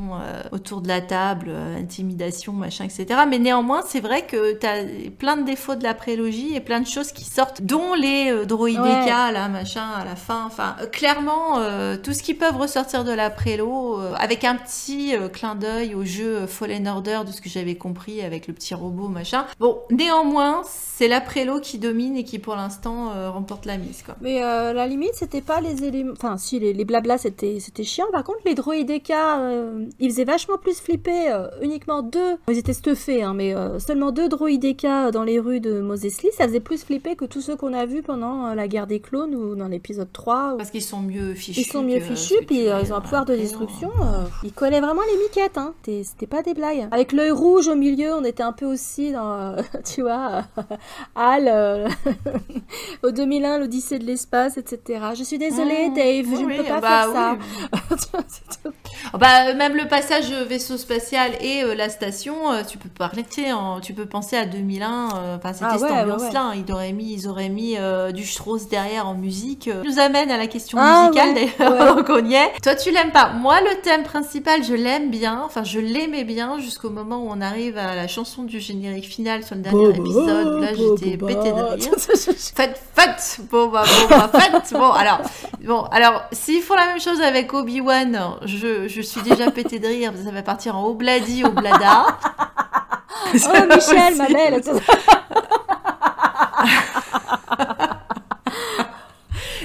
autour de la table, intimidation, machin, etc. Mais néanmoins, c'est vrai que t'as plein de défauts de la prélogie et plein de choses qui sortent, dont les droïdéca, là, machin, à la fin. Enfin, clairement, tout ce qui peuvent ressortir de la prélo, avec un petit clin d'œil au jeu Fallen Order, de ce que j'avais compris, avec le petit robot, machin. Bon, néanmoins, c'est la prélo qui domine et qui, pour l'instant, remporte la mise, quoi. Mais la limite, c'était pas les éléments... Enfin, si, les blablas, c'était chiant. Par contre, les droïdéca, ils faisaient vachement plus flipper. Uniquement 2. Ils étaient stuffés, hein, mais seulement 2 droïdéca dans les rues de Mos Eisley, ça faisait plus flipper que tous ceux qu'on a vus pendant la guerre des clones ou dans l'épisode 3. Parce qu'ils sont mieux fichus. Ils sont mieux fichus, puis ils ont un pouvoir de destruction. Ils collaient vraiment les miquettes, hein. C'était pas des blagues. Avec l'œil rouge au milieu, on était un peu aussi dans, tu vois, Hal, au 2001, l'Odyssée de l'espace, etc. Je suis désolée, Dave, je ne peux pas faire ça. Oui. Bah, même le passage vaisseau spatial et la station, tu peux parler, tu peux penser à 2001. Enfin, c'était cette ambiance-là. Ouais. Ils auraient mis du Strauss derrière en musique. Nous amène à la question musicale d'ailleurs, qu'on y est. Toi, tu l'aimes pas. Moi, le thème principal, je l'aime bien. Enfin, je l'aimais bien jusqu'au moment où on arrive à la chanson du générique final sur le dernier épisode. Là, j'étais pétée de rire. Faites. Bon, alors, s'ils font la même chose avec Obi-Wan, je suis déjà pétée de rire. Ça va partir en obladi, oblada. Oh, Michel, ma belle.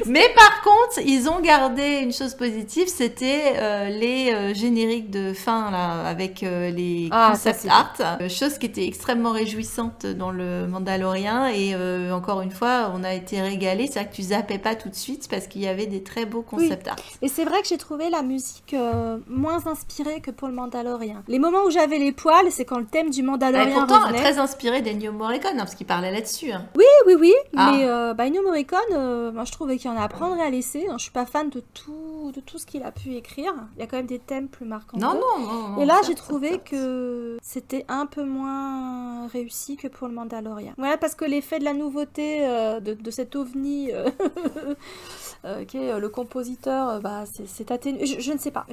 Mais par contre, ils ont gardé une chose positive, c'était les génériques de fin là, avec les concept art, chose qui était extrêmement réjouissante dans le Mandalorian et encore une fois, on a été régalés, c'est-à-dire que tu zappais pas tout de suite parce qu'il y avait des très beaux concept art. Et c'est vrai que j'ai trouvé la musique moins inspirée que pour le Mandalorian. Les moments où j'avais les poils, c'est quand le thème du Mandalorian pourtant, revenait. Très inspiré d'Ennio Morricone, hein, parce qu'il parlait là-dessus. Hein. Oui, mais Ennio Morricone, moi je trouvais qu'il y en a à prendre et à laisser. Je suis pas fan de tout ce qu'il a pu écrire. Il y a quand même des thèmes plus marquants. Non. Et là, j'ai trouvé que c'était un peu moins réussi que pour le Mandalorian. Voilà, parce que l'effet de la nouveauté de cet ovni qui est le compositeur, c'est atténué. Je ne sais pas.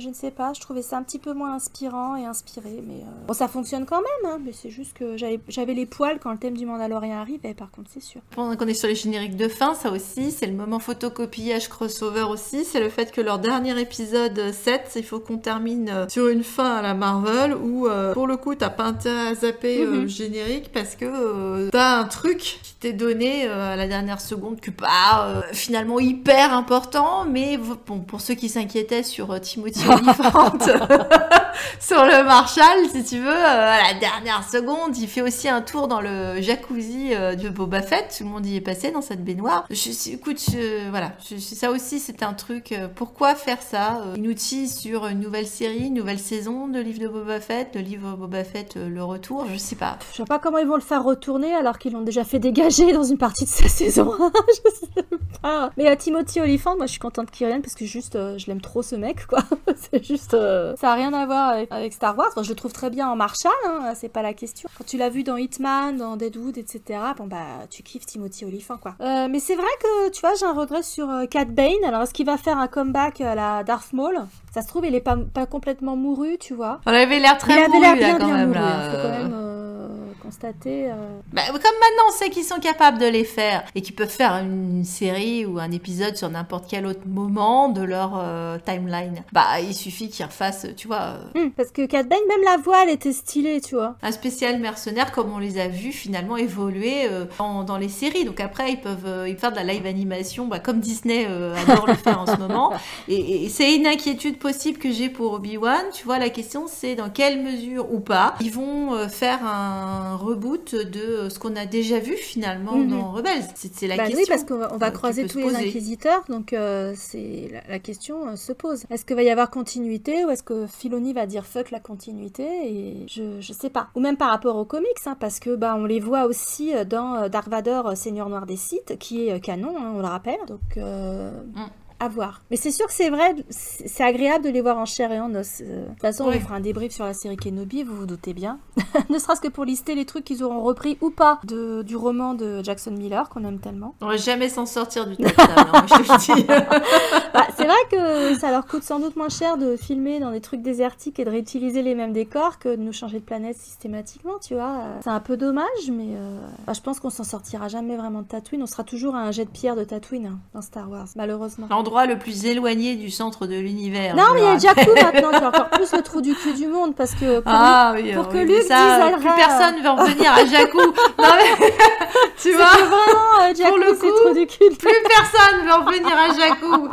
Je trouvais ça un petit peu moins inspirant et inspiré, mais bon, ça fonctionne quand même. Hein, mais c'est juste que j'avais les poils quand le thème du Mandalorian arrivait. Par contre, c'est sûr. Pendant qu'on est sur les génériques de fin, ça aussi, c'est le moment photocopillage crossover aussi. C'est le fait que leur dernier épisode 7, il faut qu'on termine sur une fin à la Marvel où pour le coup, t'as pas intérêt à zapper le générique parce que t'as un truc qui t'est donné à la dernière seconde que finalement hyper important, mais bon, pour ceux qui s'inquiétaient sur Timothy Olyphant sur le Marshall, si tu veux, à la dernière seconde, il fait aussi un tour dans le jacuzzi de Boba Fett. Tout le monde y est passé dans cette baignoire. Voilà, ça aussi, c'est un truc. Pourquoi faire ça? Une outil sur une nouvelle série, une nouvelle saison de livre de Boba Fett, de livre Boba Fett, le retour, je sais pas. Je sais pas comment ils vont le faire retourner alors qu'ils l'ont déjà fait dégager dans une partie de sa saison. Je sais pas. Mais Timothy Olyphant, moi je suis contente qu'il revienne parce que juste je l'aime trop ce mec, quoi. C'est juste ça a rien à voir avec Star Wars. Enfin, je le trouve très bien en Marshall, hein, c'est pas la question. Quand tu l'as vu dans Hitman, dans Deadwood, etc. Bon tu kiffes Timothy Olyphant, quoi. Mais c'est vrai que tu vois, j'ai un regret sur Cad Bane. Alors est-ce qu'il va faire un comeback à la Darth Maul? Ça se trouve, il est pas complètement mouru, tu vois. On avait l'air très mouru là quand même. Mouru, hein, faut quand même constater. Comme maintenant on sait qu'ils sont capables de les faire et qu'ils peuvent faire une série ou un épisode sur n'importe quel autre moment de leur timeline. Il suffit qu'ils refassent, tu vois. Parce que Cad Bane, même la voix, elle était stylée, tu vois. Un spécial mercenaire comme on les a vus finalement évoluer dans les séries. Donc après ils peuvent faire de la live animation, comme Disney adore le faire en ce moment. Et c'est une inquiétude possible que j'ai pour Obi-Wan. Tu vois, la question c'est dans quelle mesure ou pas ils vont faire un reboot de ce qu'on a déjà vu finalement dans Rebels. C'est la question. Oui, parce qu'on va croiser tous les inquisiteurs, donc c'est la question se pose. Est-ce qu'il va y avoir continuité ou est-ce que Filoni va dire fuck la continuité? Et je sais pas. Ou même par rapport aux comics, hein, parce que on les voit aussi dans Dark Vador, Seigneur Noir des Sith, qui est canon, hein, on le rappelle. Donc À voir. Mais c'est sûr que c'est vrai, c'est agréable de les voir en chair et en os. De toute façon, on fera un débrief sur la série Kenobi, vous vous doutez bien. Ne serait-ce que pour lister les trucs qu'ils auront repris ou pas du roman de Jackson Miller, qu'on aime tellement. On va jamais s'en sortir du tas de table, hein, je te le dis. C'est vrai que ça leur coûte sans doute moins cher de filmer dans des trucs désertiques et de réutiliser les mêmes décors que de nous changer de planète systématiquement, tu vois. C'est un peu dommage, mais je pense qu'on s'en sortira jamais vraiment de Tatooine. On sera toujours à un jet de pierre de Tatooine hein, dans Star Wars, malheureusement. L'endroit le plus éloigné du centre de l'univers. Non, mais il y a Jakku maintenant, qui est encore plus le trou du cul du monde, parce que pour que Luke dise plus personne veut revenir à Jakku. Non mais tu vois, vraiment Jakku, pour le c'est le trou du cul. Plus personne veut revenir à Jakku.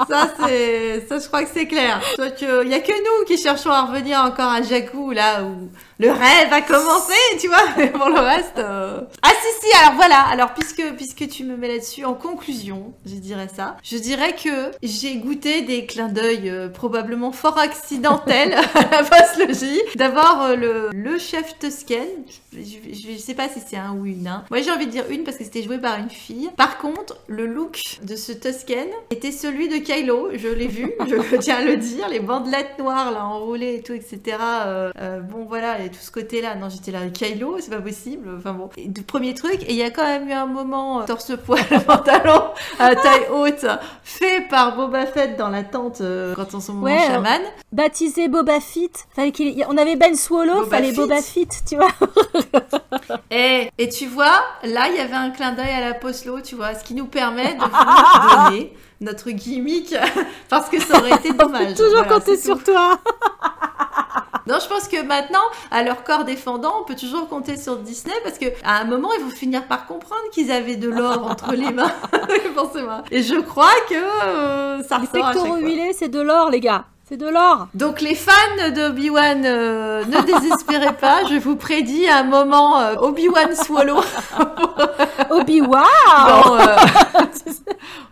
Ça je crois que c'est clair. Toi que il y a que nous qui cherchons à revenir encore à Jakku là où le rêve a commencé, tu vois. Mais pour le reste Ah si, alors voilà. Alors puisque tu me mets là-dessus en conclusion, je dirais que j'ai goûté des clins d'œil probablement fort accidentels à la postlogie. D'abord le chef Tusken, je sais pas si c'est un ou une. Hein. Moi j'ai envie de dire une parce que c'était joué par une fille. Par contre, le look de ce Tusken était celui de Kylo, je l'ai vu, je tiens à le dire, les bandelettes noires là enroulées et tout, etc. Bon voilà, et tout ce côté-là. Non, j'étais là, Kylo, c'est pas possible. Enfin bon, du premier truc, et il y a quand même eu un moment torse-poil, pantalon à taille haute, fait par Boba Fett dans la tente quand on se moment chaman. Baptisé Boba Fett, on avait Ben Swallow, fallait Boba Fett, tu vois. Et tu vois, là, il y avait un clin d'œil à la Postlo, tu vois, ce qui nous permet de vous donner notre gimmick, parce que ça aurait été dommage. On peut toujours compter sur toi. Non, je pense que maintenant, à leur corps défendant, on peut toujours compter sur Disney parce que à un moment, ils vont finir par comprendre qu'ils avaient de l'or entre les mains. Forcément. Et je crois que ça ressort à chaque fois. Les pectoraux huilés, c'est de l'or, les gars. C'est de l'or. Donc les fans d'Obi-Wan, ne désespérez pas, je vous prédis un moment Obi-Wan Swallow. Obi-Wow.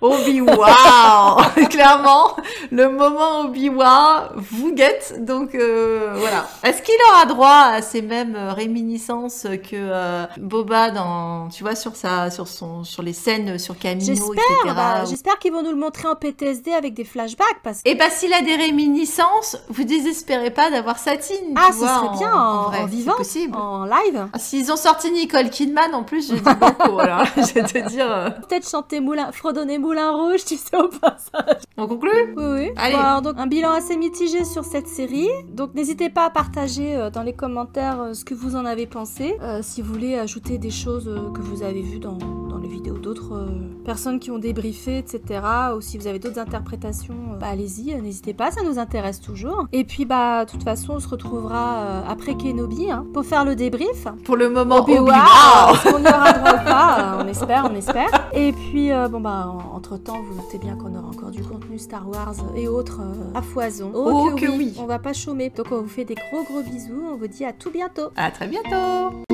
Obi-Wow. Clairement, le moment Obi-Wan vous guette. Donc voilà. Est-ce qu'il aura droit à ces mêmes réminiscences que Boba dans, tu vois, sur les scènes sur Camino, etc. J'espère qu'ils vont nous le montrer en PTSD avec des flashbacks parce que. Et bah s'il a des réminiscences, vous désespérez pas d'avoir Satine. Ah, ce serait bien en vivant, possible. En live. S'ils ont sorti Nicole Kidman, en plus, je dis beaucoup. Voilà, je vais te dire. Peut-être chanter Fredonner Moulin Rouge, tu sais, au passage. On conclut ? Oui. Allez. Bon, alors, donc, un bilan assez mitigé sur cette série. Donc, n'hésitez pas à partager dans les commentaires ce que vous en avez pensé. Si vous voulez ajouter des choses que vous avez vues dans les vidéos d'autres personnes qui ont débriefé, etc. Ou si vous avez d'autres interprétations, allez-y, n'hésitez pas, ça nous intéresse toujours. Et puis, de toute façon, on se retrouvera après Kenobi pour faire le débrief. Pour le moment, Obi-Wan, est-ce qu'on y aura droit ou pas on espère. Et puis, entre-temps, vous doutez bien qu'on aura encore du contenu Star Wars et autres à foison. Oh que oui. On va pas chômer. Donc, on vous fait des gros bisous. On vous dit à tout bientôt. À très bientôt.